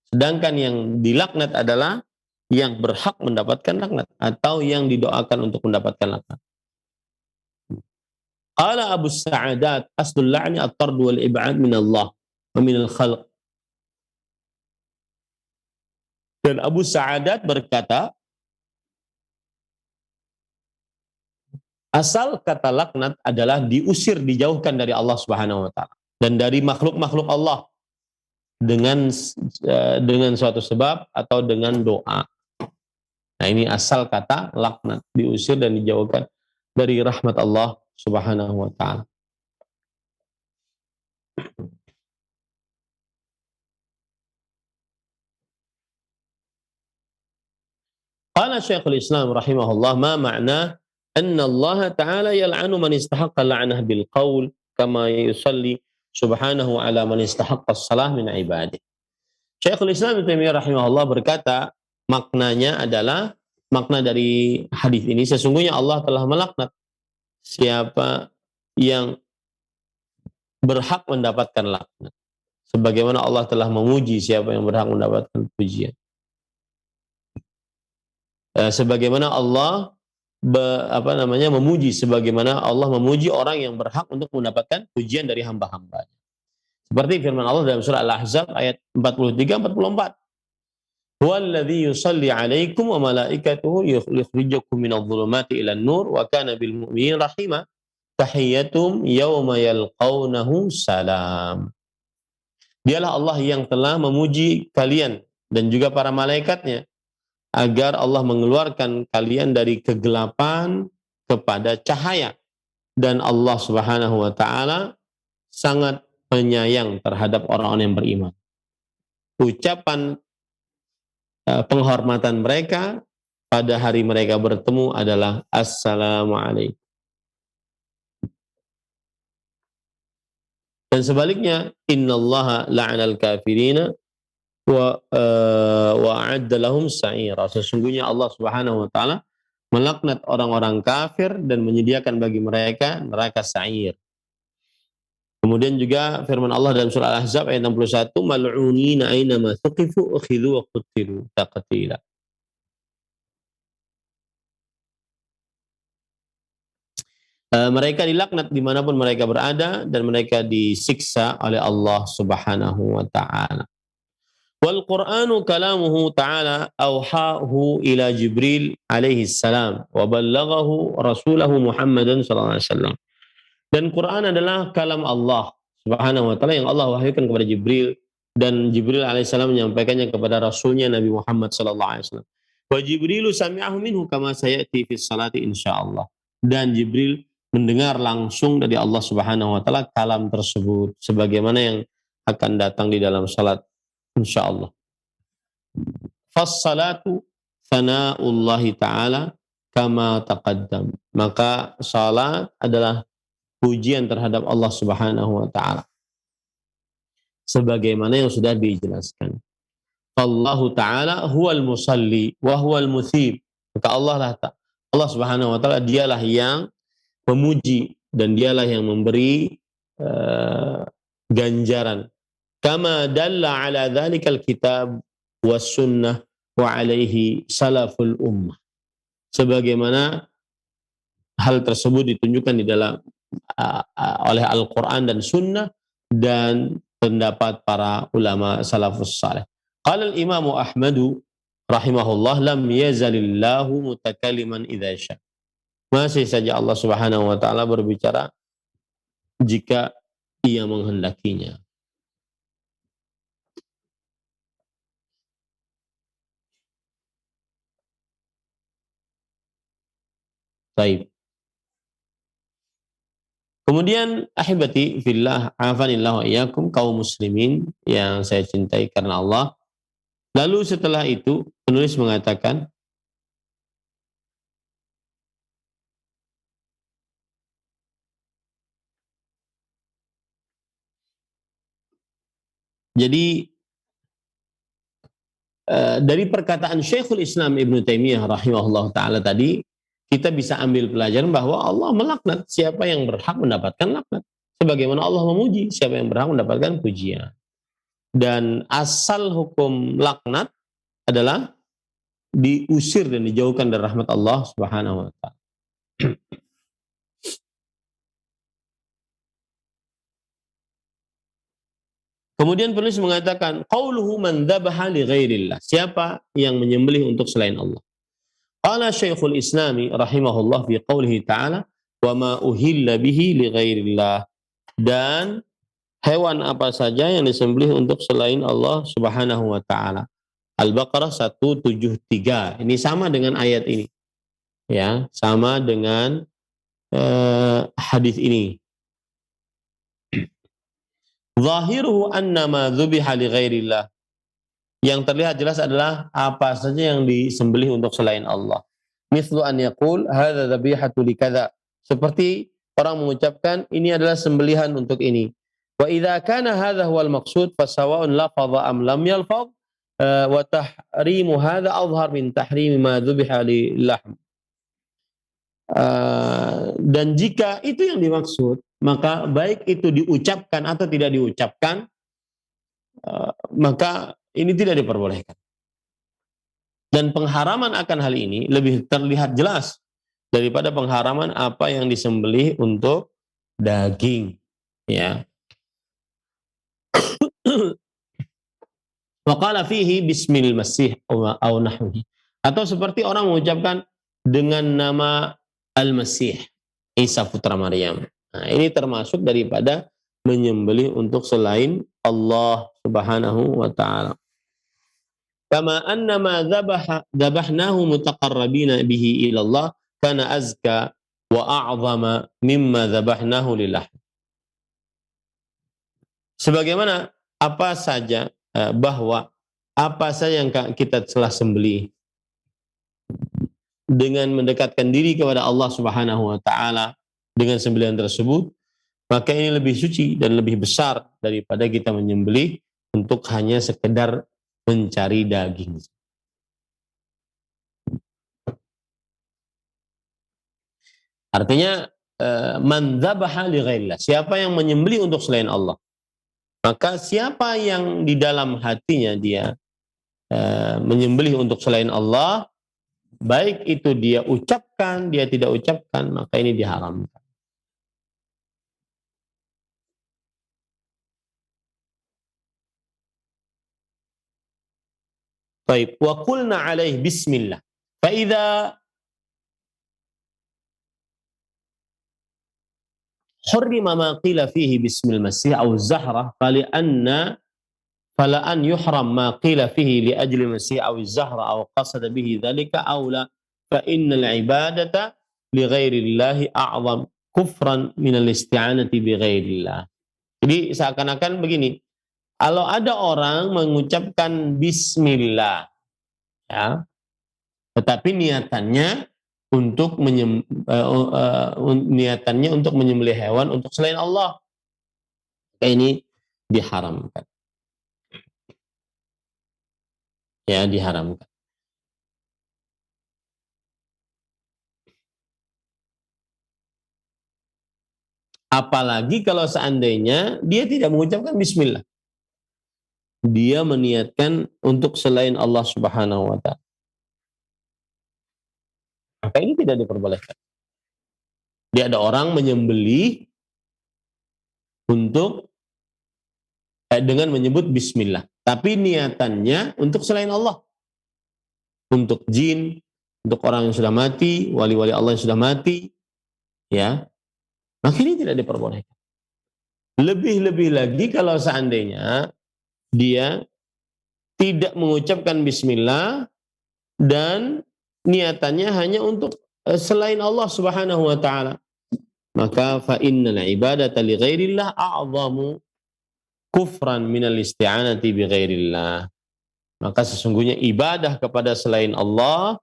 Sedangkan yang dilaknat adalah yang berhak mendapatkan laknat atau yang didoakan untuk mendapatkan laknat. Qala Abu Sa'adat aslul la'ni at-tard wal ib'ad min Allah wa min al-khalq. Dan Abu Sa'adat berkata, asal kata laknat adalah diusir, dijauhkan dari Allah Subhanahu wa taala dan dari makhluk-makhluk Allah dengan suatu sebab atau dengan doa. Nah, ini asal kata laknat, diusir dan dijauhkan dari rahmat Allah Subhanahu wa taala. Qala Syekhul Islam rahimahullah, ma ma'na anna Allah ta'ala yal'anu man istahaqqa la'nah bil qaul kama yusalli subhanahu ala man istahaqqa as-salah min ibadihi. Syekhul Islam Ibnu Taimiyah rahimahullah berkata, maknanya adalah, makna dari hadis ini, sesungguhnya Allah telah melaknat siapa yang berhak mendapatkan laknat, sebagaimana Allah telah memuji siapa yang berhak mendapatkan pujian. Sebagaimana Allah memuji, sebagaimana Allah memuji orang yang berhak untuk mendapatkan pujian dari hamba-hambanya. Seperti firman Allah dalam surah Al-Ahzab ayat 43-44. Huwallazi yusalli 'alaikum wa malaikatuhu yukhrijukum minadh dhulumati ilan nur wa kana bil mu'minina rahima. Tahiyyatum yawma yalqawnahu salam. Dialah Allah yang telah memuji kalian dan juga para malaikatnya agar Allah mengeluarkan kalian dari kegelapan kepada cahaya, dan Allah Subhanahu wa taala sangat penyayang terhadap orang-orang yang beriman. Ucapan penghormatan mereka pada hari mereka bertemu adalah Assalamualaikum. Dan sebaliknya, innallaha la'anal kafirina wa a'adda lahum sa'ira. Sesungguhnya Allah Subhanahu wa taala melaknat orang-orang kafir dan menyediakan bagi mereka neraka sa'ir. Kemudian juga firman Allah dalam surah Al-Ahzab ayat 61, mal'unina aina ma thuqifu ukhidhu wa qutilu taqtila. Mereka dilaknat dimanapun mereka berada dan mereka disiksa oleh Allah Subhanahu wa taala. Wal Qur'anu kalamuhu ta'ala auhahu ila Jibril alaihi salam wa ballaghahu rasulahu Muhammadan sallallahu alaihi wasallam. Dan Quran adalah kalam Allah Subhanahu wa taala yang Allah wahyukan kepada Jibril, dan Jibril alaihissalam menyampaikannya kepada rasulnya Nabi Muhammad sallallahu alaihi wasallam. Wa Jibrilu sami'ahu minhu kama sayati fi salati insyaallah. Dan Jibril mendengar langsung dari Allah Subhanahu wa taala kalam tersebut sebagaimana yang akan datang di dalam salat insyaallah. Fas-salatu thana'ullahi ta'ala kama taqaddam. Maka salat adalah pujian terhadap Allah Subhanahu wa taala sebagaimana yang sudah dijelaskan. Allahu taala huwal musalli wa huwal muthib. Maka Allah Subhanahu wa taala dialah yang memuji dan dialah yang memberi ganjaran. Kama dalla ala dzalikal kitab was sunnah wa alaihi salaful ummah. Sebagaimana hal tersebut ditunjukkan di dalam oleh Al-Quran dan Sunnah dan pendapat para ulama salafus salih. Qala al-Imam Ahmadu rahimahullah lam yazalillahu mutakalliman idza sya. Masih saja Allah Subhanahu wa taala berbicara jika ia menghendakinya. Baik. Kemudian ahibati fillah afanillahu iyyakum kaum muslimin yang saya cintai karena Allah. Lalu setelah itu penulis mengatakan jadi dari perkataan Syekhul Islam Ibnu Taimiyah rahimahullah taala tadi kita bisa ambil pelajaran bahwa Allah melaknat siapa yang berhak mendapatkan laknat. Sebagaimana Allah memuji siapa yang berhak mendapatkan pujian. Dan asal hukum laknat adalah diusir dan dijauhkan dari rahmat Allah Subhanahu wa taala. Kemudian penulis mengatakan qauluhu man dzabaha li ghairillah. Siapa yang menyembelih untuk selain Allah? Qala Syekhul Islami rahimahullah fi qoulihi ta'ala wa ma uhilla bihi li ghairillah. Dan hewan apa saja yang disembelih untuk selain Allah Subhanahu wa taala. Al-Baqarah 173. Ini sama dengan ayat ini. Ya, sama dengan hadis ini. Zahiruhu annama dzubiha li ghairillah. Yang terlihat jelas adalah apa saja yang disembelih untuk selain Allah. Mithlu an yaqul hadza dzabihatu likadza. Seperti orang mengucapkan ini adalah sembelihan untuk ini. Wa idza kana hadza huwal maqsud fasawa'un lafadha am lam yalfadh wa tahrimu hadza adhhar min tahrimi ma dzubiha lilahm. Dan jika itu yang dimaksud, maka baik itu diucapkan atau tidak diucapkan, maka ini tidak diperbolehkan. Dan pengharaman akan hal ini lebih terlihat jelas daripada pengharaman apa yang disembelih untuk daging. Ya. Wa qala fihi bismil masih aw nahwihi. Atau seperti orang mengucapkan dengan nama Al-Masih, Isa putra Maryam. Nah, ini termasuk daripada menyembelih untuk selain Allah Subhanahu wa taala. Kama anna ma dzabahnahu mutaqarrabina bihi ila Allah kana azka wa a'zama mimma dzabahnahu lillah. Sebagaimana apa saja bahwa apa saja yang kita telah sembelih dengan mendekatkan diri kepada Allah Subhanahu wa taala dengan sembelihan tersebut, maka ini lebih suci dan lebih besar daripada kita menyembelih untuk hanya sekedar mencari daging. Artinya man dzabaha li ghairillah, siapa yang menyembelih untuk selain Allah, maka siapa yang di dalam hatinya dia menyembelih untuk selain Allah, baik itu dia ucapkan, dia tidak ucapkan, maka ini diharamkan. Baik, wa qulna alaihi bismillah. Fa idza hurrima ma qila fihi bismil masih aw zahra fala an yuhram ma qila fihi li ajli masih aw zahra aw qasada bihi dhalika aw la fa innal ibadata li ghairillahi a'zam kufran min al-isti'anati bi ghairillah. Jadi seakan-akan begini, kalau ada orang mengucapkan bismillah, ya, tetapi niatannya untuk menyembelih hewan untuk selain Allah, ini diharamkan. Ya, diharamkan. Apalagi kalau seandainya dia tidak mengucapkan bismillah. Dia meniatkan untuk selain Allah Subhanahu wa taala. Maka ini tidak diperbolehkan. Dia ada orang menyembelih untuk dengan menyebut bismillah, tapi niatannya untuk selain Allah. Untuk jin, untuk orang yang sudah mati, wali-wali Allah yang sudah mati, ya. Maka ini tidak diperbolehkan. Lebih-lebih lagi kalau seandainya dia tidak mengucapkan bismillah dan niatannya hanya untuk selain Allah Subhanahu wa taala. Maka fa innal ibadata li ghairillah a'zamu kufran minal isti'anati bi ghairillah. Maka sesungguhnya ibadah kepada selain Allah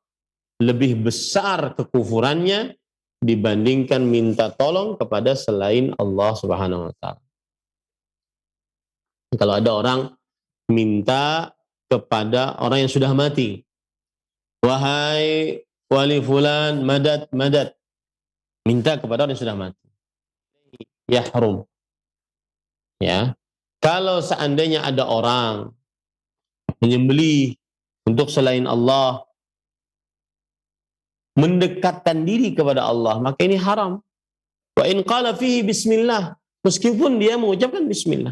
lebih besar kekufurannya dibandingkan minta tolong kepada selain Allah Subhanahu wa taala. Kalau ada orang minta kepada orang yang sudah mati, wahai wali fulan madad madad, minta kepada orang yang sudah mati, yahrum. Ya, kalau seandainya ada orang menyembelih untuk selain Allah, mendekatkan diri kepada Allah, maka ini haram. Wa in qala fihi bismillah, meskipun dia mengucapkan bismillah.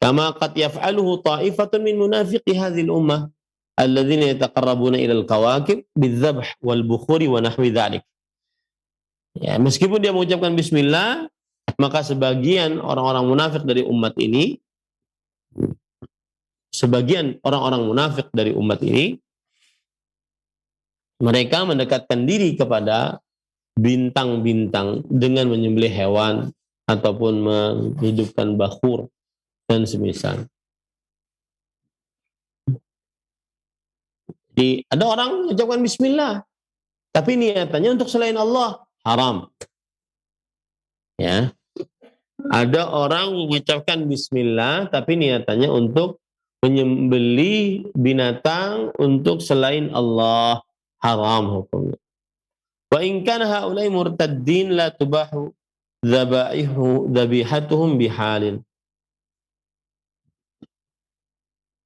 Kama qad yaf'aluhu ta'ifatun min munafiqi hadhil ummah alladzina yataqarrabuna ila al-kawakib bidzabh wal bukhuri wa nahwi dzalik. Ya, meskipun dia mengucapkan bismillah, maka sebagian orang-orang munafik dari umat ini, mereka mendekatkan diri kepada bintang-bintang dengan menyembelih hewan ataupun menghidupkan bakhur dan semisal. Jadi ada orang mengucapkan bismillah, tapi niatannya untuk selain Allah, haram. Ya. Ada orang mengucapkan bismillah, tapi niatannya untuk menyembelih binatang untuk selain Allah, haram hukumnya. Wa in kana haula'i murtaddin la tubahu dzabihatuhum bihalin.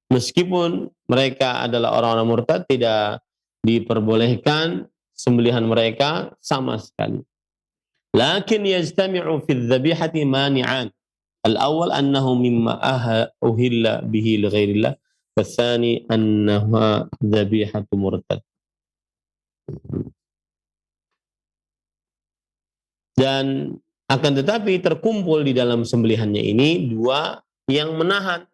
Meskipun mereka adalah orang-orang murtad, tidak diperbolehkan sembelihan mereka sama sekali. Lakin yajtami'u fi dzabihati mani'an. Al-awwal annahu mimma uhilla bihi li ghairillah, watsani annaha dzabihatu murtad. Dan akan tetapi terkumpul di dalam sembelihannya ini dua yang menahan.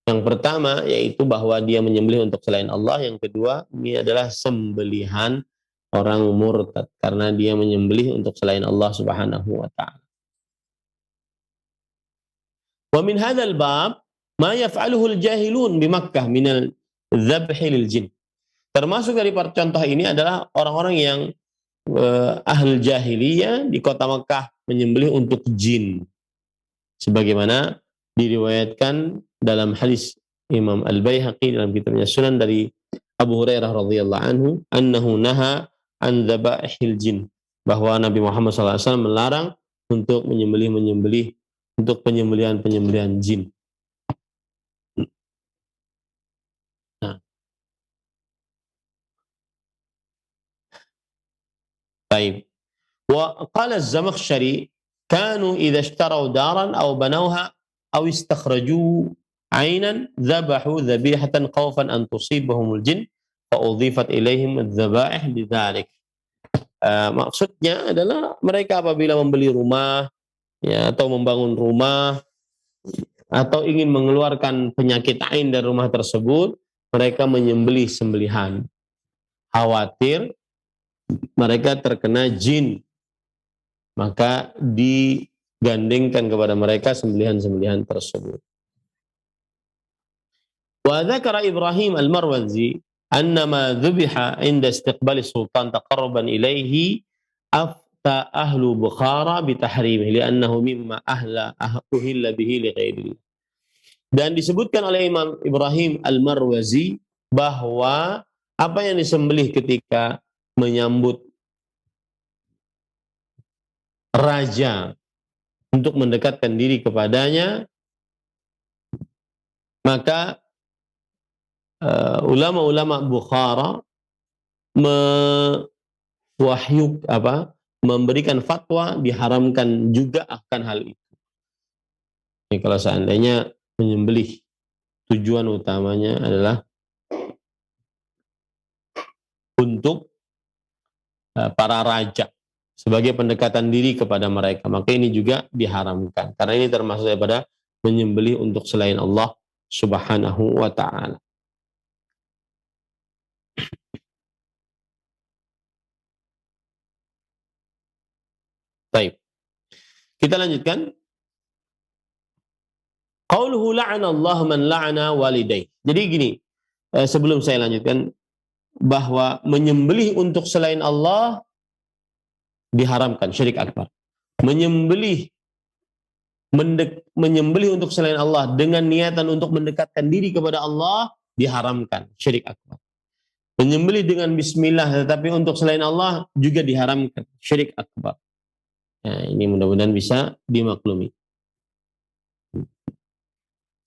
Yang pertama yaitu bahwa dia menyembelih untuk selain Allah. Yang kedua, ini adalah sembelihan orang murtad karena dia menyembelih untuk selain Allah Subhanahu wa taala. Wa min hadzal bab ma yaf'aluhu al-jahilun bi Makkah min al-dzabhi lil jin. Termasuk dari contoh ini adalah orang-orang yang ahli jahiliyah di kota Makkah menyembelih untuk jin. Sebagaimana diriwayatkan dalam hadis Imam Al-Baihaqi dalam kitabnya Sunan dari Abu Hurairah radhiyallahu anhu, annahu naha an dzabaihil jin, bahwa Nabi Muhammad SAW melarang untuk menyembelih untuk penyembelihan jin. Nah. Baik. Wa qala az-Zamakhsyari kanu idza ishtaraw daran aw banawha aw istakhraju 'ainan dzabahu dzabihatan khaufan an tusibahumul jin fa udhifat ilaihim adz-dzaba'ih bidzalik. Maksudnya adalah mereka apabila membeli rumah ya atau membangun rumah atau ingin mengeluarkan penyakit ain dari rumah tersebut, mereka menyembelih sembelihan. Khawatir mereka terkena jin, maka digandengkan kepada mereka sembelihan-sembelihan tersebut. Wa dzakara Ibrahim al-Marwazi annama dzubiha inda istiqbali sultan taqarruban ilaihi afta ahlu Bukhara bitahrimihi li'annahu mimma uhilla bihi li ghairillah. Dan disebutkan oleh Imam Ibrahim al-Marwazi bahwa apa yang disembelih ketika menyambut raja untuk mendekatkan diri kepadanya, maka ulama-ulama Bukhara memberikan fatwa diharamkan juga akan hal itu. Jadi kalau seandainya menyembelih tujuan utamanya adalah untuk para raja sebagai pendekatan diri kepada mereka, maka ini juga diharamkan karena ini termasuk daripada menyembelih untuk selain Allah Subhanahu wa ta'ala. Baik. Kita lanjutkan. Qauluhu la'ana Allah man la'ana walidayh. Jadi gini, sebelum saya lanjutkan, bahwa menyembelih untuk selain Allah diharamkan, syirik akbar. Menyembelih untuk selain Allah dengan niatan untuk mendekatkan diri kepada Allah diharamkan, syirik akbar. Menyembelih dengan bismillah tetapi untuk selain Allah juga diharamkan, syirik akbar. Nah, ini mudah-mudahan bisa dimaklumi.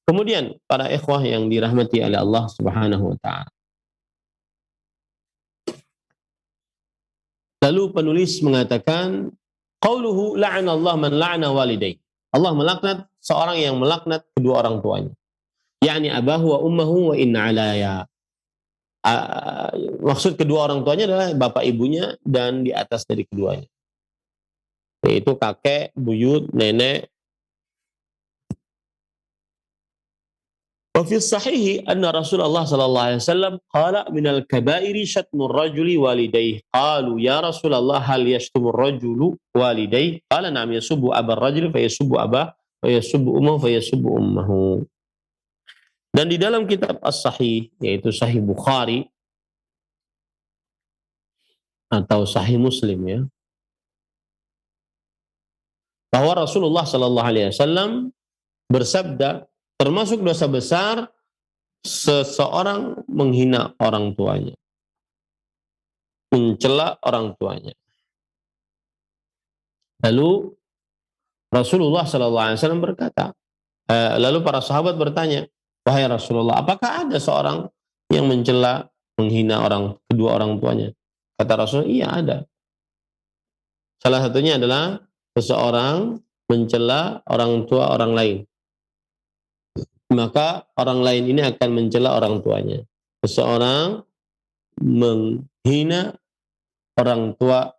Kemudian para ikhwah yang dirahmati oleh Allah Subhanahu wa ta'ala. Lalu penulis mengatakan, qauluhu la'ana Allah man la'ana walidayh. Allah melaknat seorang yang melaknat kedua orang tuanya. Yakni abahu wa ummahu wa inna alaya. Maksud kedua orang tuanya adalah bapak ibunya dan di atas dari keduanya. Yaitu kakek, buyut, nenek. Wa fi sahihi anna Rasulullah sallallahu alaihi wasallam qala minal kabairi syatmur rajuli walidayhi. Qalu ya Rasulullah hal yashtumur rajulu walidayhi? Qala na'am yasubbu abar rajuli fa yasubbu abah wa yasubbu ummahu fa yasubbu ummahu. Dan di dalam kitab As-Sahih yaitu Sahih Bukhari atau Sahih Muslim ya, bahwa Rasulullah sallallahu alaihi wasallam bersabda, termasuk dosa besar seseorang menghina orang tuanya, mencela orang tuanya. Lalu Rasulullah SAW berkata, lalu para sahabat bertanya, wahai Rasulullah, apakah ada seorang yang mencela, menghina kedua orang tuanya? Kata Rasul, iya ada. Salah satunya adalah seseorang mencela orang tua orang lain. Maka orang lain ini akan mencela orang tuanya. Seseorang menghina orang tua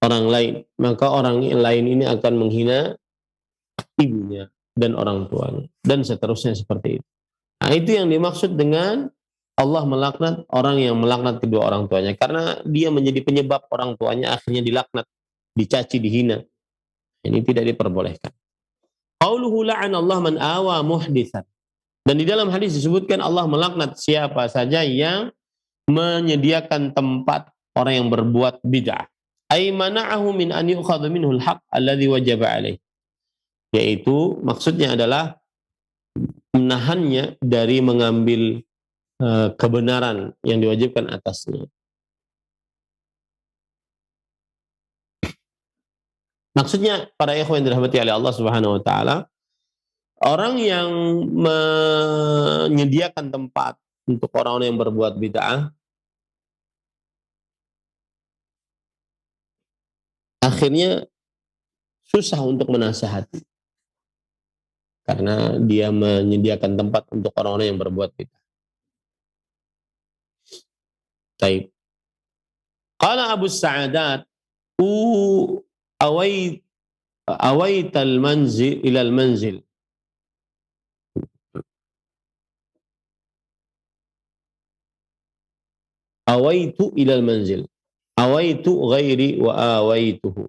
orang lain, maka orang lain ini akan menghina ibunya dan orang tuanya, dan seterusnya seperti itu. Nah, itu yang dimaksud dengan Allah melaknat orang yang melaknat kedua orang tuanya, karena dia menjadi penyebab orang tuanya akhirnya dilaknat, dicaci, dihina. Ini tidak diperbolehkan. Qauluhu la'ana Allah man awa muhditsan. Dan di dalam hadis disebutkan Allah melaknat siapa saja yang menyediakan tempat orang yang berbuat bid'ah. Ay mana'ahu min an yu'khadha minhu al-haq alladhi wajaba alaih. Yaitu maksudnya adalah menahannya dari mengambil kebenaran yang diwajibkan atasnya. Maksudnya para ikhwan yang dirahmati oleh Allah Subhanahu wa taala, orang yang menyediakan tempat untuk orang-orang yang berbuat bid'ah akhirnya susah untuk menasihati. karena dia menyediakan tempat untuk orang-orang yang berbuat bid'ah. Baik. Qala Abu Sa'adat, await awaital manzil ilal manzil. Awaitu ilal manzil. Awaitu ghairi wa awaituhu.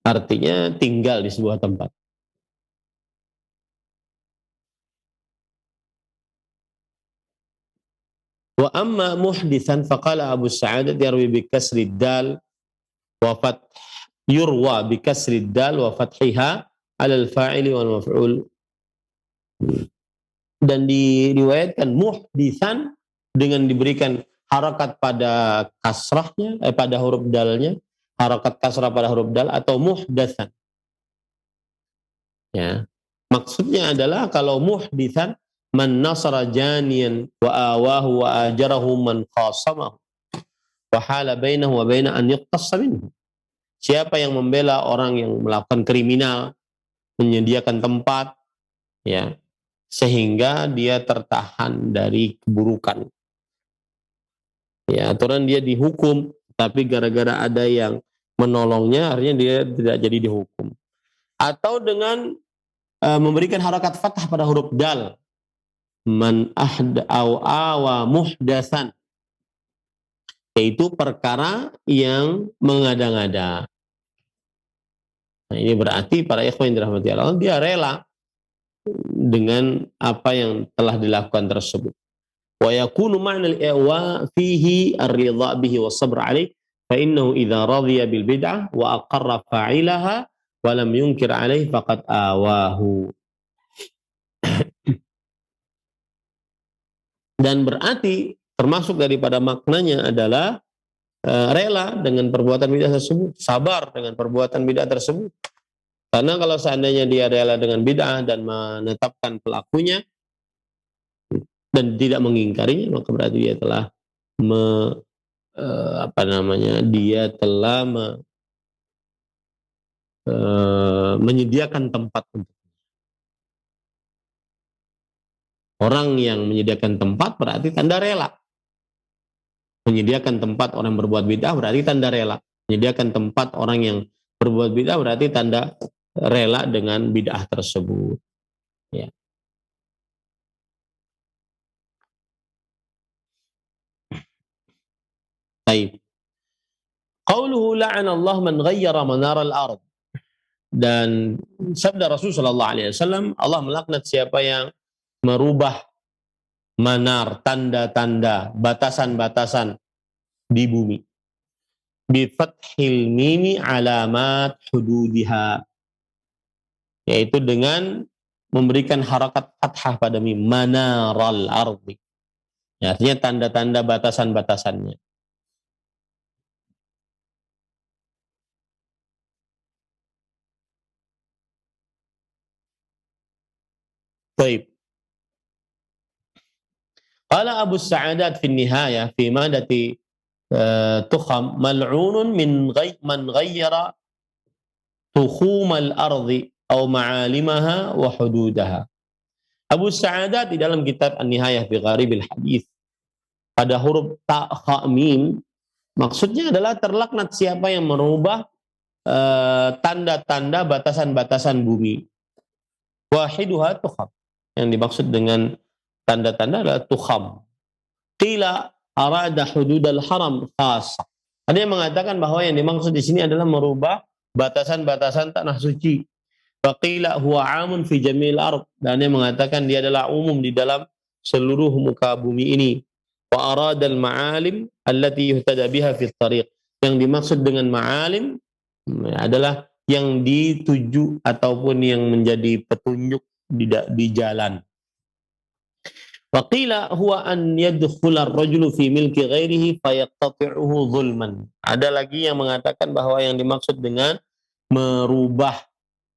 Artinya tinggal di sebuah tempat. Wa amma muhdithan faqala Abu Sa'adat yarwi bi kasri dal wa fath yurwa bi kasri dal wa fathiha ala al-fa'ili wal maf'ul. Dan diriwayatkan muhdithan dengan diberikan harakat pada kasrahnya, pada huruf dalnya, harakat kasrah pada huruf dal, atau muhdatsan. Ya. Maksudnya adalah kalau muhditsan, man nasara janiyan wa awahu wa ajarahu man khasamahu wa hala bainahu wa baina an yuqtassa minhu. Siapa yang membela orang yang melakukan kriminal, menyediakan tempat, ya, sehingga dia tertahan dari keburukan. Ya, aturan dia dihukum, tapi gara-gara ada yang menolongnya, akhirnya dia tidak jadi dihukum. Atau dengan memberikan harakat fathah pada huruf dal, man ahda au awa muhdatsan, yaitu perkara yang mengada-ngada. Nah, ini berarti para ikhwan yang dirahmati Allah, dia rela dengan apa yang telah dilakukan tersebut. Wa yakunu ma'na al-i'wa fihi ar-ridha bihi was-sabr 'alaih fa innahu idza radiya bil bid'ah wa aqarra fa'ilaha wa lam yunkir 'alaih faqad awahu. Dan berarti termasuk daripada maknanya adalah rela dengan perbuatan bid'ah tersebut, sabar dengan perbuatan bid'ah tersebut. Karena kalau seandainya dia rela dengan bid'ah dan menetapkan pelakunya dan tidak mengingkarinya, maka berarti dia telah dia telah menyediakan tempat untuk orang yang menyediakan tempat, berarti tanda rela. Menyediakan tempat orang berbuat bid'ah berarti tanda rela. Menyediakan tempat orang yang berbuat bid'ah berarti tanda rela dengan bid'ah tersebut. Ya. Baik. Qauluhu la'ana Allah man ghayyara manar al-ard. Dan sabda Rasulullah SAW, Allah melaknat siapa yang merubah manar, tanda-tanda, batasan-batasan di bumi. Bi fathil mimi alamat hududiha. Yaitu dengan memberikan harakat fathah pada mim, manaral ardi. Ya, artinya tanda-tanda batasan-batasannya. Baik. Qala Abu Sa'adat fi nihayah fi madati tukham mal'unun man ghayyara tukhumal ardi atau ma'alimaha wa hududaha. Abu Sa'adat di dalam kitab An-Nihayah fi Gharibil Hadis pada huruf ta kha mim maksudnya adalah terlaknat siapa yang merubah tanda-tanda batasan-batasan bumi. Wahiduha tukham. Yang dimaksud dengan tanda-tanda adalah tukham. Qila arada hududal haram khassa. Ada yang mengatakan bahwa yang dimaksud di sini adalah merubah batasan-batasan tanah suci. Waqila huwa amun fi jamil ard. Dan yang mengatakan dia adalah umum di dalam seluruh muka bumi ini. Wa aradal ma'alim allati yuhtada biha fi tariq. Yang dimaksud dengan ma'alim adalah yang dituju ataupun yang menjadi petunjuk di jalan. Waqila huwa an yadkhula ar-rajulu fi milki ghairihi fayaqtati'uhu zulman. Ada lagi yang mengatakan bahwa yang dimaksud dengan merubah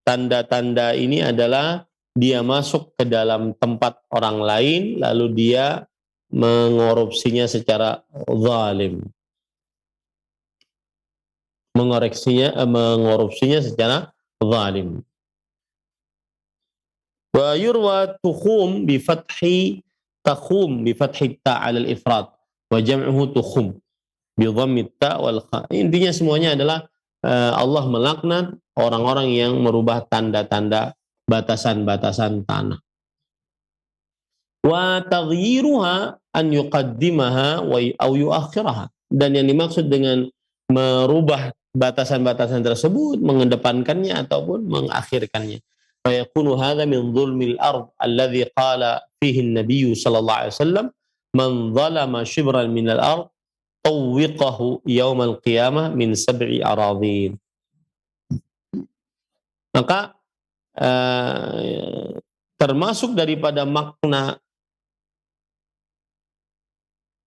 tanda-tanda ini adalah dia masuk ke dalam tempat orang lain lalu dia mengorupsinya secara zalim. Mengorupsinya secara zalim. Wa yurwa tukhum bi fathi takhum bi fathi ta 'ala al-ifrad wa jam'uhu tukhum bi dhammi ta wal kha. Intinya semuanya adalah Allah melaknat orang-orang yang merubah tanda-tanda batasan-batasan tanah. Wa taghyiruha an yuqaddimaha wa au yuakhiraha. Dan yang dimaksud dengan merubah batasan-batasan tersebut, mengedepankannya ataupun mengakhirkannya. Fa yakunu hadha min dhulmil ard alladhi qala fihi an-nabiy sallallahu alaihi wasallam man zalama shibran min al-ard tawwiqahu yaumal qiyamah min sab'i aradhin. Maka termasuk daripada makna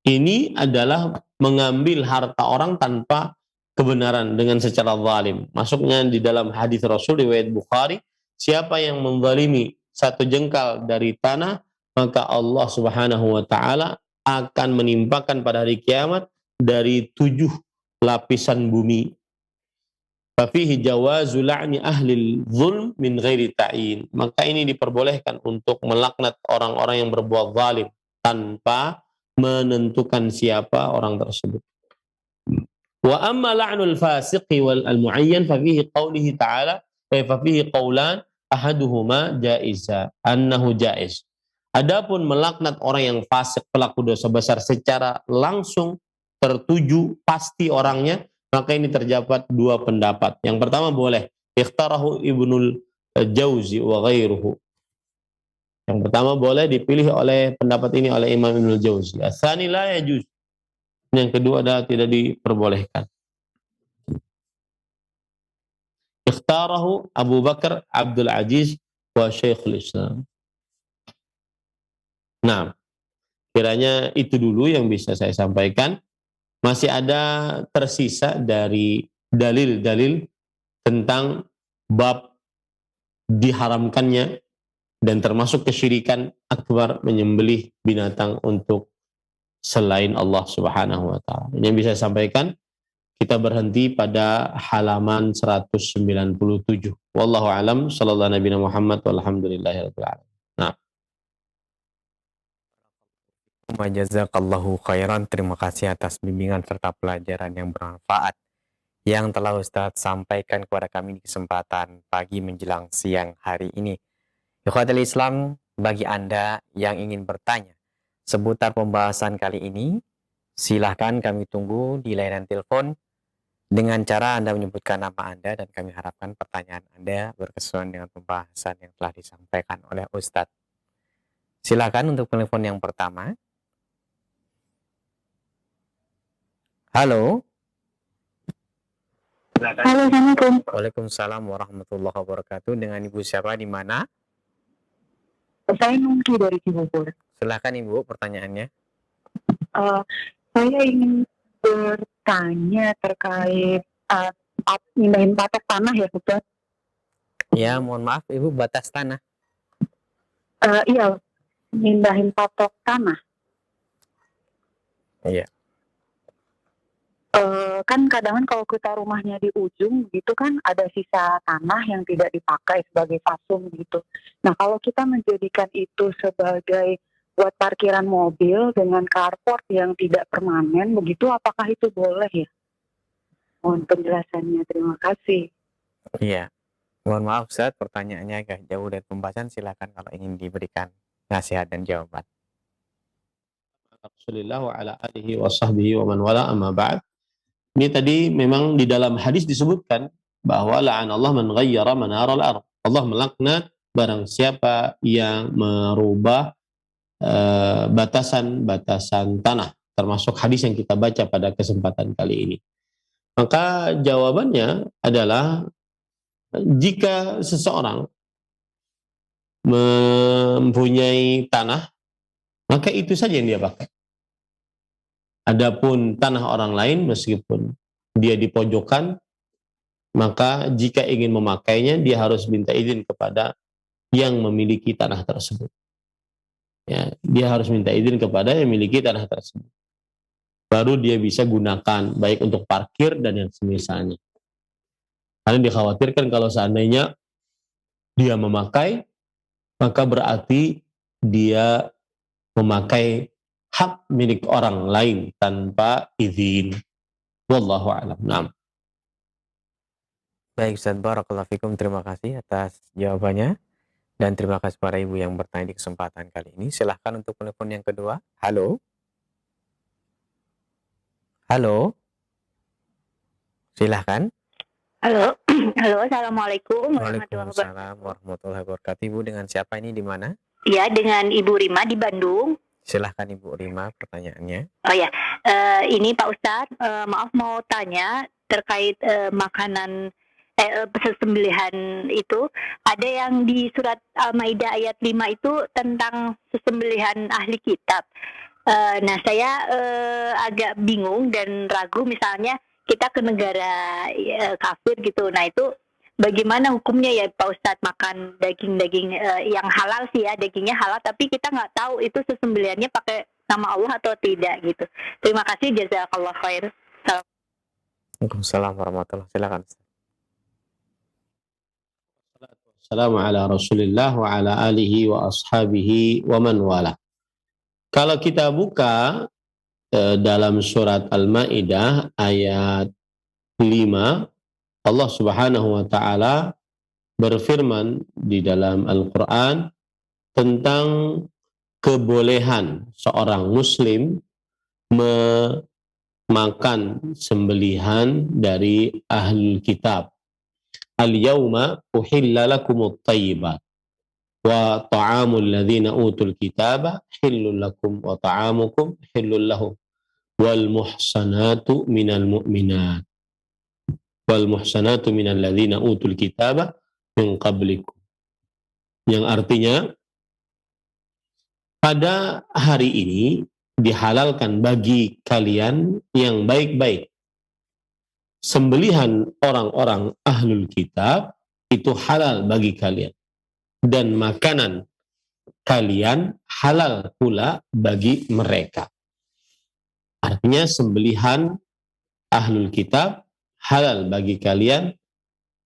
ini adalah mengambil harta orang tanpa kebenaran dengan secara zalim. Masuknya di dalam hadis Rasul riwayat Bukhari, siapa yang menzalimi satu jengkal dari tanah, maka Allah Subhanahu wa taala akan menimpakan pada hari kiamat dari 7 lapisan bumi. Fafihi jawazu la'ni ahli zulm min ghairi ta'in. Maka ini diperbolehkan untuk melaknat orang-orang yang berbuat zalim tanpa menentukan siapa orang tersebut. Wa amma la'nul fasiqi wal al-mu'ayyan fafihi qawlihi ta'ala fafihi qawlan ahaduhuma jaiza annahu jaiz. Adapun melaknat orang yang fasik pelaku dosa besar secara langsung tertuju pasti orangnya, maka ini terdapat 2 pendapat. Yang pertama boleh, ikhtarahu Ibnul Jauzi wa ghairuhu. Yang pertama boleh dipilih oleh pendapat ini oleh Imam Ibnul Jauzi. Tsani la yajuz. Yang kedua adalah tidak diperbolehkan. Ikhtarahu Abu Bakar Abdul Aziz wa Syekhul Islam. Nah, kiranya itu dulu yang bisa saya sampaikan. Masih ada tersisa dari dalil-dalil tentang bab diharamkannya dan termasuk kesyirikan akbar menyembelih binatang untuk selain Allah Subhanahu wa taala. Yang bisa saya sampaikan, kita berhenti pada halaman 197. Wallahu alam, sallallahu nabiyana Muhammad walhamdulillahirabbil alamin. Nah, Jazakallahu khairan. Terima kasih atas bimbingan serta pelajaran yang bermanfaat yang telah Ustadz sampaikan kepada kami di kesempatan pagi menjelang siang hari ini. Ikhwatul Islam, bagi Anda yang ingin bertanya seputar pembahasan kali ini, silahkan kami tunggu di layanan telepon dengan cara Anda menyebutkan nama Anda, dan kami harapkan pertanyaan Anda berkesuaian dengan pembahasan yang telah disampaikan oleh Ustadz. Silakan untuk telepon yang pertama. Halo. Halo, Assalamualaikum. Waalaikumsalam warahmatullahi wabarakatuh. Dengan Ibu siapa, di mana? Saya Nungki dari Cibubur. Silakan Ibu, pertanyaannya. Saya ingin bertanya terkait mindahin patok tanah ya, Ustaz. Ya, mohon maaf Ibu, batas tanah. Iya, mindahin patok tanah. Iya. Kan kadang kalau kita rumahnya di ujung gitu kan ada sisa tanah yang tidak dipakai sebagai fasum gitu. Nah, kalau kita menjadikan itu sebagai buat parkiran mobil dengan carport yang tidak permanen begitu, apakah itu boleh ya? Mohon penjelasannya, terima kasih. Iya. Mohon maaf Ustaz, pertanyaannya agak jauh dari pembahasan. Silakan kalau ingin diberikan nasihat dan jawaban. Rasulullah wa ala alihi wa sahbihi wa man wala amma ba'd. Ini tadi memang di dalam hadis disebutkan bahwa la'anallah man ghayyara manaral ardh. Allah melaknat barang siapa yang merubah batasan-batasan tanah, termasuk hadis yang kita baca pada kesempatan kali ini. Maka jawabannya adalah jika seseorang mempunyai tanah, maka itu saja yang dia pakai. Adapun tanah orang lain, meskipun dia di pojokan, maka jika ingin memakainya, dia harus minta izin kepada yang memiliki tanah tersebut. Ya, dia harus minta izin kepada yang memiliki tanah tersebut. Baru dia bisa gunakan, baik untuk parkir dan yang semisalnya. Karena dikhawatirkan kalau seandainya dia memakai, maka berarti dia memakai hak milik orang lain tanpa izin. Wallahu a'lam. Naam. Baik Ustaz, barakallahu fikum. Terima kasih atas jawabannya. Dan terima kasih para ibu yang bertanya di kesempatan kali ini. Silahkan untuk telepon yang kedua. Halo. Halo. Silahkan. Halo, halo, assalamualaikum warahmatullahi wabarakatuh. Waalaikumsalam warahmatullahi wabarakatuh. Ibu dengan siapa ini, di mana? Ya, dengan Ibu Rima di Bandung. Silahkan Ibu Rima pertanyaannya. Oh ya, ini Pak Ustadz, maaf mau tanya terkait makanan sesembelihan itu. Ada yang di surat Al-Maidah ayat 5 itu tentang sesembelihan ahli kitab. Nah, saya agak bingung dan ragu, misalnya kita ke negara kafir gitu. Nah, itu bagaimana hukumnya ya Pak Ustadz, makan daging-daging yang halal sih ya, dagingnya halal, tapi kita nggak tahu itu sesembelihannya pakai nama Allah atau tidak gitu. Terima kasih, jazakallah khair. Waalaikumsalam warahmatullahi wabarakatuh. Silakan. Assalamu ala Rasulillah wa ala alihi wa ashabihi wa man wala. Kalau kita buka dalam surat Al-Maidah ayat 5, Allah Subhanahu wa taala berfirman di dalam Al-Qur'an tentang kebolehan seorang muslim memakan sembelihan dari ahlul kitab. Al-yawma uhilla lakumut thayyibat wa ta'amul ladzina utul kitaba hillul lakum wa ta'amukum hillul lahum wal muhsanatu minal mu'minat wal muhsanatu minal ladzina utul kitaba min qablikum. Yang artinya pada hari ini dihalalkan bagi kalian yang baik-baik. Sembelihan orang-orang ahlul kitab itu halal bagi kalian. Dan makanan kalian halal pula bagi mereka. Artinya sembelihan ahlul kitab halal bagi kalian,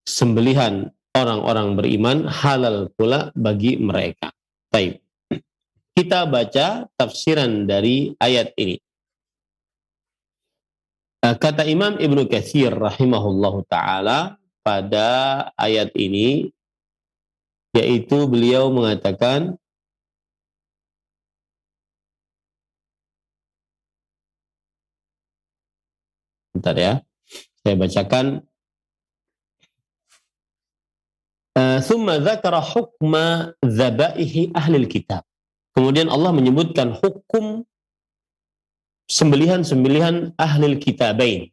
sembelihan orang-orang beriman halal pula bagi mereka. Baik. Kita baca tafsiran dari ayat ini. Kata Imam Ibnu Katsir rahimahullahu ta'ala pada ayat ini, yaitu beliau mengatakan bentar ya, saya bacakan. Thumma dzakara hukma dzabaihi ahlil kitab. Kemudian Allah menyebutkan hukum sembelihan-sembelihan ahlil kitabain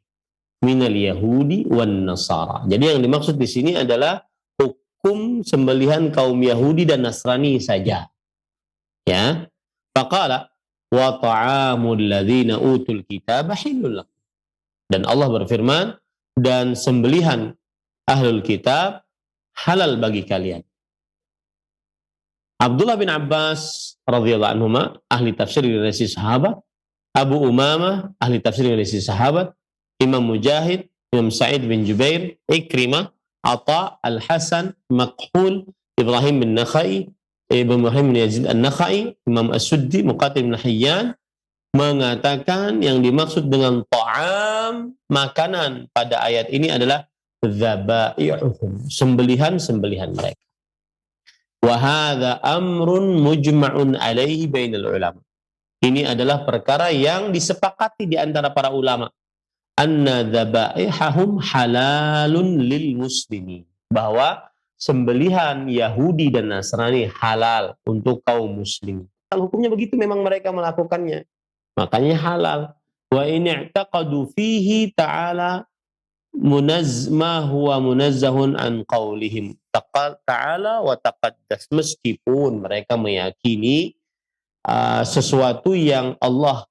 minal yahudi wan nasara. Jadi yang dimaksud di sini adalah hukum sembelihan kaum Yahudi dan Nasrani saja. Ya. Faqala wa ta'amul ladzina utul kitaba halal. Dan Allah berfirman, dan sembelihan ahlul kitab halal bagi kalian. Abdullah bin Abbas radhiyallahu anhuma ahli tafsir dari sahabat, Abu Umamah ahli tafsir dari sahabat, Imam Mujahid, Imam Sa'id bin Jubair, Ikrimah, Atha, Al-Hasan, Makhul, Ibrahim bin Nakhai, Ibrahim bin Yazid An-Nakhai, Imam As-Suddi, Muqatil bin Hayyan mengatakan yang dimaksud dengan ta'am, makanan pada ayat ini adalah dzabai'uhum, sembelihan-sembelihan mereka. Wa hadza amrun mujma'un alaihi bainal ulama. Ini adalah perkara yang disepakati di antara para ulama. Anna dzabaihahum halalun lil muslimin. Bahwa sembelihan Yahudi dan Nasrani halal untuk kaum muslim. Kalau hukumnya begitu memang mereka melakukannya. Makanya halal. Wa in i'taqadu fihi ta'ala ma huwa munazzahun an qaulihim ta'ala wa taqaddas. Meskipun mereka meyakini sesuatu yang Allah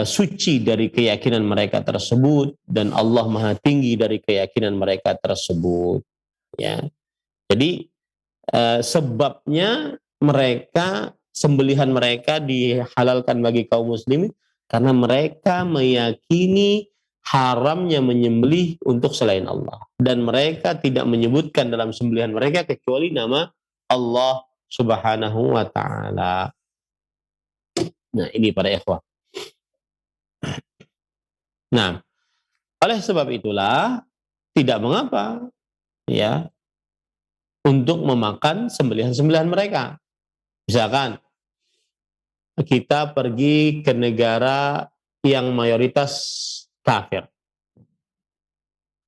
suci dari keyakinan mereka tersebut dan Allah maha tinggi dari keyakinan mereka tersebut, ya. Jadi sebabnya mereka, sembelihan mereka dihalalkan bagi kaum muslimin karena mereka meyakini haramnya menyembelih untuk selain Allah, dan mereka tidak menyebutkan dalam sembelihan mereka kecuali nama Allah Subhanahu wa ta'ala. Nah, ini para ikhwah. Nah, oleh sebab itulah tidak mengapa ya untuk memakan sembelihan-sembelihan mereka. Misalkan kita pergi ke negara yang mayoritas kafir.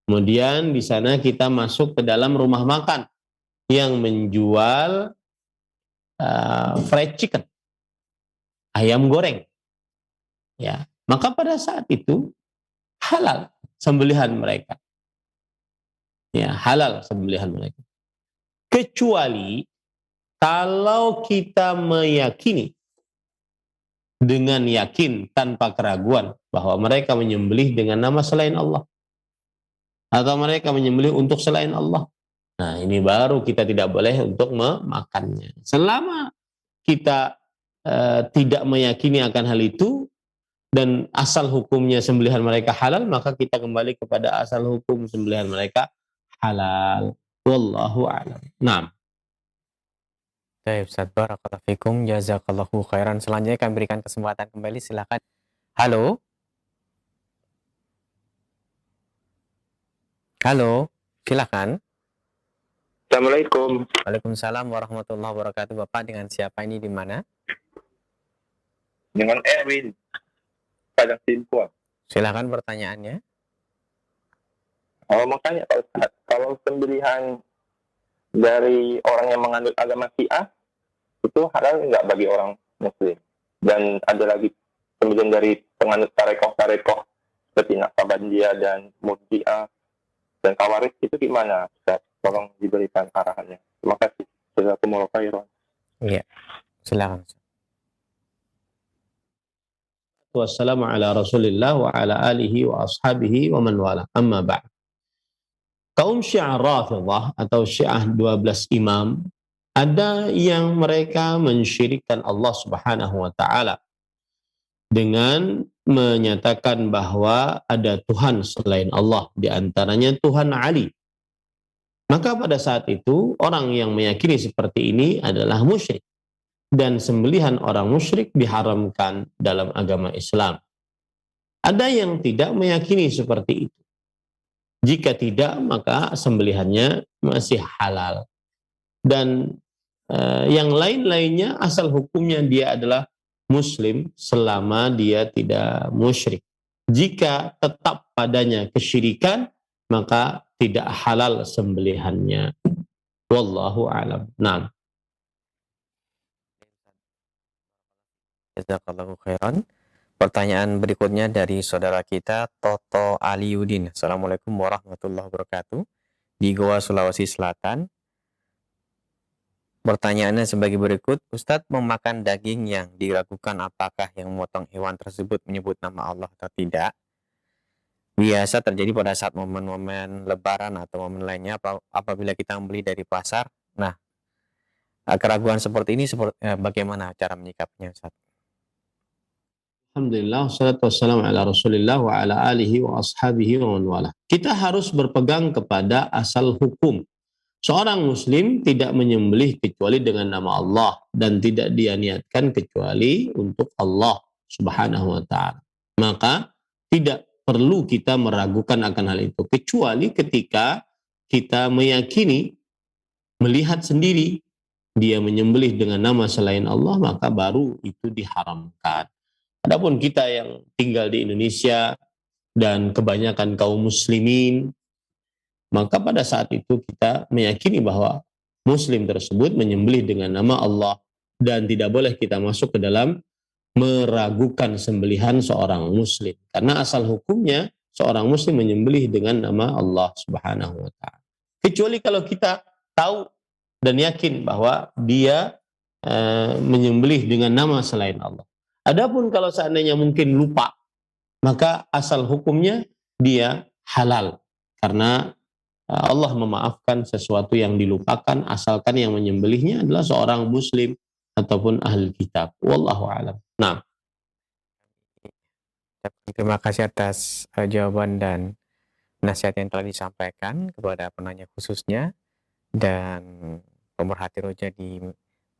Kemudian di sana kita masuk ke dalam rumah makan yang menjual fried chicken, ayam goreng. Ya, maka pada saat itu halal sembelihan mereka. Ya, halal sembelihan mereka. Kecuali kalau kita meyakini dengan yakin tanpa keraguan bahwa mereka menyembelih dengan nama selain Allah atau mereka menyembelih untuk selain Allah. Nah, ini baru kita tidak boleh untuk memakannya. Selama kita tidak meyakini akan hal itu dan asal hukumnya sembelihan mereka halal, maka kita kembali kepada asal hukum sembelihan mereka halal. Wallahu a'lam. Naam. Baik, Ustaz, barakallahu fikum, jazakallahu khairan. Selanjutnya kami berikan kesempatan kembali, silakan. Halo. Halo, silakan. Assalamualaikum. Waalaikumsalam warahmatullahi wabarakatuh. Bapak dengan siapa ini di mana? Dengan Erwin, Padang Simpuan. Silakan pertanyaannya. Makanya Pak Ustaz, kalau sembelihan dari orang yang menganut agama Syiah itu halal nggak bagi orang Muslim? Dan ada lagi sembelihan dari penganut tarekoh seperti Naqsabandiyah dan Murji'ah dan Khawarij, itu gimana Ustaz? Tolong diberikan arahannya. Terima kasih. Jazakumullahu khairan. Iya, silakan. Wassalamu ala Rasulillah wa ala alihi wa ashabihi wa man wala. Amma ba'd. Kaum Syiah Rafidhah atau Syiah 12 imam, ada yang mereka mensyirikkan Allah Subhanahu wa taala dengan menyatakan bahwa ada Tuhan selain Allah, di antaranya Tuhan Ali. Maka pada saat itu orang yang meyakini seperti ini adalah musyrik, dan sembelihan orang musyrik diharamkan dalam agama Islam. Ada yang tidak meyakini seperti itu. Jika tidak, maka sembelihannya masih halal. Dan yang lain-lainnya asal hukumnya dia adalah muslim selama dia tidak musyrik. Jika tetap padanya kesyirikan, maka tidak halal sembelihannya. Wallahu a'lam. Naam. Jazakallahu khairan. Pertanyaan berikutnya dari saudara kita Toto Aliudin. Assalamualaikum warahmatullahi wabarakatuh. Di Goa, Sulawesi Selatan. Pertanyaannya sebagai berikut, Ustadz, memakan daging yang diragukan apakah yang memotong hewan tersebut menyebut nama Allah atau tidak, biasa terjadi pada saat momen-momen lebaran atau momen lainnya apabila kita membeli dari pasar. Nah, keraguan seperti ini bagaimana cara menyikapinya, Ustadz? Alhamdulillah, wassalatu wassalamu ala Rasulillah wa ala alihi wa ashabihi wa man wala. Kita harus berpegang kepada asal hukum. Seorang muslim tidak menyembelih kecuali dengan nama Allah dan tidak dia niatkan kecuali untuk Allah Subhanahu wa taala. Maka tidak perlu kita meragukan akan hal itu kecuali ketika kita meyakini, melihat sendiri dia menyembelih dengan nama selain Allah, maka baru itu diharamkan. Adapun kita yang tinggal di Indonesia dan kebanyakan kaum muslimin, maka pada saat itu kita meyakini bahwa muslim tersebut menyembelih dengan nama Allah dan tidak boleh kita masuk ke dalam meragukan sembelihan seorang muslim. Karena asal hukumnya seorang muslim menyembelih dengan nama Allah Subhanahu wa taala. Kecuali kalau kita tahu dan yakin bahwa dia menyembelih dengan nama selain Allah. Adapun kalau seandainya mungkin lupa, maka asal hukumnya dia halal. Karena Allah memaafkan sesuatu yang dilupakan asalkan yang menyembelihnya adalah seorang muslim ataupun ahli kitab. Wallahu a'lam. Nah. Terima kasih atas jawaban dan nasihat yang telah disampaikan kepada penanya khususnya dan pemerhati roja di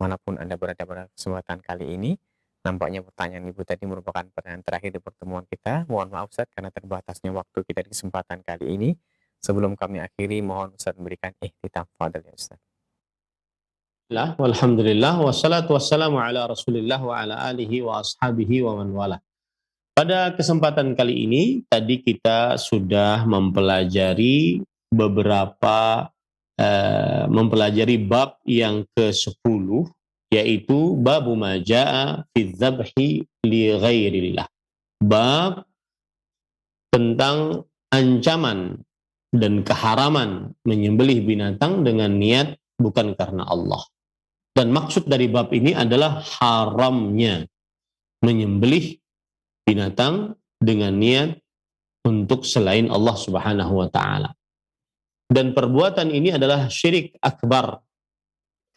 manapun Anda berada pada kesempatan kali ini. Nampaknya pertanyaan Ibu tadi merupakan pertanyaan terakhir di pertemuan kita. Mohon maaf Ustaz karena terbatasnya waktu kita di kesempatan kali ini. Sebelum kami akhiri, mohon Ustaz memberikan ikhtitam. Fadhil ya Ustaz. Walhamdulillah wassalatu wassalamu ala Rasulillah wa ala alihi wa ashabihi wa man wala. Pada kesempatan kali ini tadi kita sudah mempelajari mempelajari bab yang ke-10, yaitu babu ma jaa fi dzabhi li ghairillah. Bab tentang ancaman dan keharaman menyembelih binatang dengan niat bukan karena Allah. Dan maksud dari bab ini adalah haramnya menyembelih binatang dengan niat untuk selain Allah Subhanahu wa taala. Dan perbuatan ini adalah syirik akbar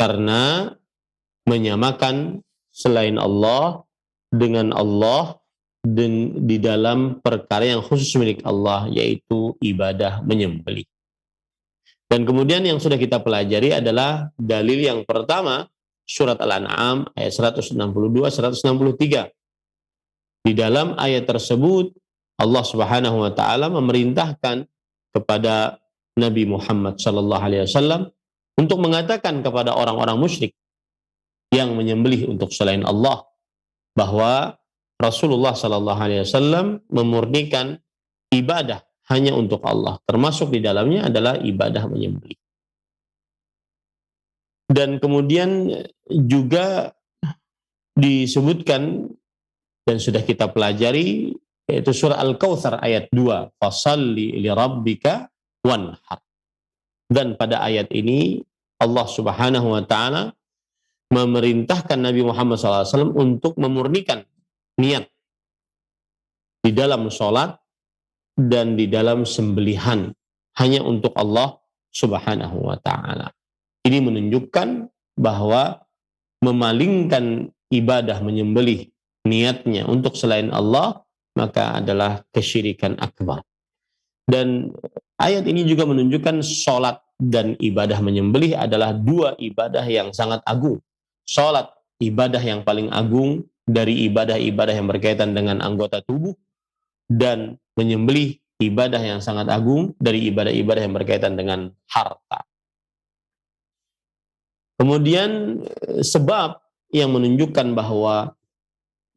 karena menyamakan selain Allah dengan Allah dan di dalam perkara yang khusus milik Allah, yaitu ibadah menyembelih. Dan kemudian yang sudah kita pelajari adalah dalil yang pertama, surat Al-An'am ayat 162-163. Di dalam ayat tersebut Allah Subhanahu wa taala memerintahkan kepada Nabi Muhammad sallallahu alaihi wasallam untuk mengatakan kepada orang-orang musyrik yang menyembelih untuk selain Allah bahwa Rasulullah sallallahu alaihi wasallam memurnikan ibadah hanya untuk Allah, termasuk di dalamnya adalah ibadah menyembelih. Dan kemudian juga disebutkan dan sudah kita pelajari, yaitu surah Al-Kautsar ayat 2, fasalli li rabbika wanhar. Dan pada ayat ini Allah Subhanahu wa taala memerintahkan Nabi Muhammad SAW untuk memurnikan niat di dalam sholat dan di dalam sembelihan hanya untuk Allah Subhanahu wa taala. Ini menunjukkan bahwa memalingkan ibadah menyembelih niatnya untuk selain Allah maka adalah kesyirikan akbar. Dan ayat ini juga menunjukkan sholat dan ibadah menyembelih adalah dua ibadah yang sangat agung. Sholat ibadah yang paling agung dari ibadah-ibadah yang berkaitan dengan anggota tubuh, dan menyembelih ibadah yang sangat agung dari ibadah-ibadah yang berkaitan dengan harta. Kemudian sebab yang menunjukkan bahwa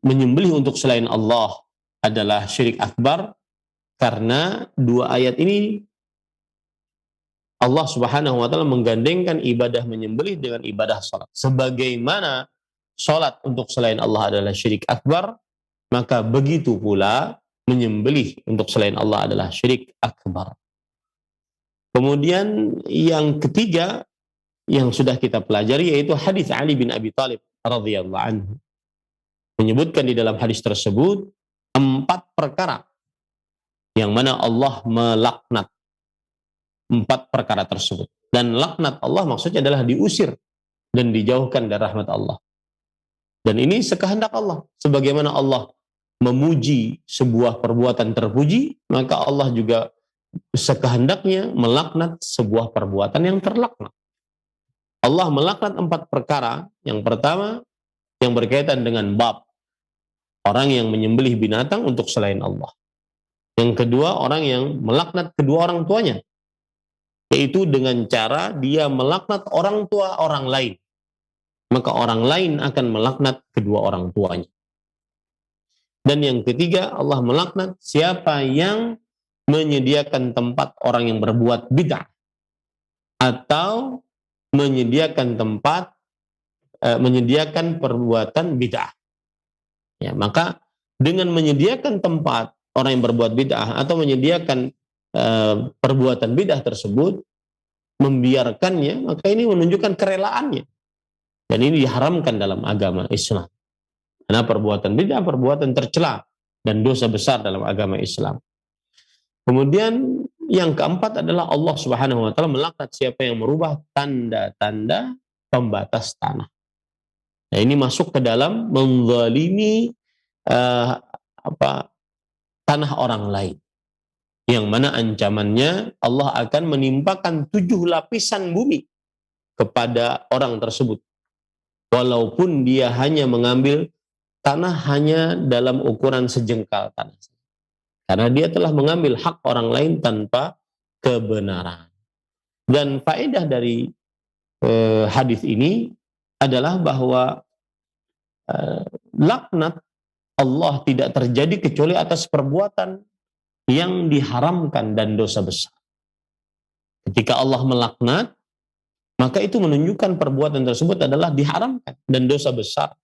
menyembelih untuk selain Allah adalah syirik akbar, karena dua ayat ini Allah Subhanahu wa taala menggandengkan ibadah menyembelih dengan ibadah salat. Sebagaimana salat untuk selain Allah adalah syirik akbar, maka begitu pula menyembelih untuk selain Allah adalah syirik akbar. Kemudian yang ketiga yang sudah kita pelajari yaitu hadis Ali bin Abi Thalib radhiyallahu anhu. Menyebutkan di dalam hadis tersebut 4 perkara yang mana Allah melaknat 4 perkara tersebut. Dan laknat Allah maksudnya adalah diusir dan dijauhkan dari rahmat Allah. Dan ini sekehendak Allah. Sebagaimana Allah memuji sebuah perbuatan terpuji, maka Allah juga sekehendaknya melaknat sebuah perbuatan yang terlaknat. Allah melaknat 4 perkara. Yang pertama, yang berkaitan dengan bab orang yang menyembelih binatang untuk selain Allah. Yang kedua, orang yang melaknat kedua orang tuanya, yaitu dengan cara dia melaknat orang tua orang lain, maka orang lain akan melaknat kedua orang tuanya. Dan yang ketiga, Allah melaknat siapa yang menyediakan tempat orang yang berbuat bid'ah atau menyediakan tempat menyediakan perbuatan bid'ah. Ya, maka dengan menyediakan tempat orang yang berbuat bid'ah atau menyediakan perbuatan bid'ah tersebut, membiarkannya, maka ini menunjukkan kerelaannya. Dan ini diharamkan dalam agama Islam. Karena perbuatan bid'ah perbuatan tercela dan dosa besar dalam agama Islam. Kemudian yang keempat adalah Allah Subhanahu wa taala melaknat siapa yang merubah tanda-tanda pembatas tanah. Nah, ini masuk ke dalam menzalimi tanah orang lain, yang mana ancamannya Allah akan menimpakan 7 lapisan bumi kepada orang tersebut. walaupun dia hanya mengambil tanah hanya dalam ukuran sejengkal tanah. Karena dia telah mengambil hak orang lain tanpa kebenaran. Dan faedah dari hadis ini adalah bahwa laknat Allah tidak terjadi kecuali atas perbuatan yang diharamkan dan dosa besar. Ketika Allah melaknat, maka itu menunjukkan perbuatan tersebut adalah diharamkan dan dosa besar.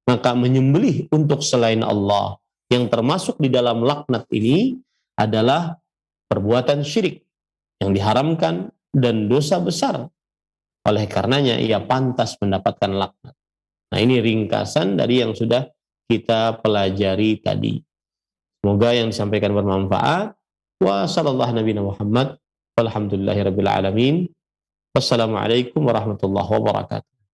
Maka menyembelih untuk selain Allah yang termasuk di dalam laknat ini adalah perbuatan syirik yang diharamkan dan dosa besar. Oleh karenanya ia pantas mendapatkan laknat. Nah, ini ringkasan dari yang sudah kita pelajari tadi. Semoga yang disampaikan bermanfaat. Wa sallallahu nabiyana Muhammad walhamdulillahirabbil alamin. Wassalamualaikum warahmatullahi wabarakatuh.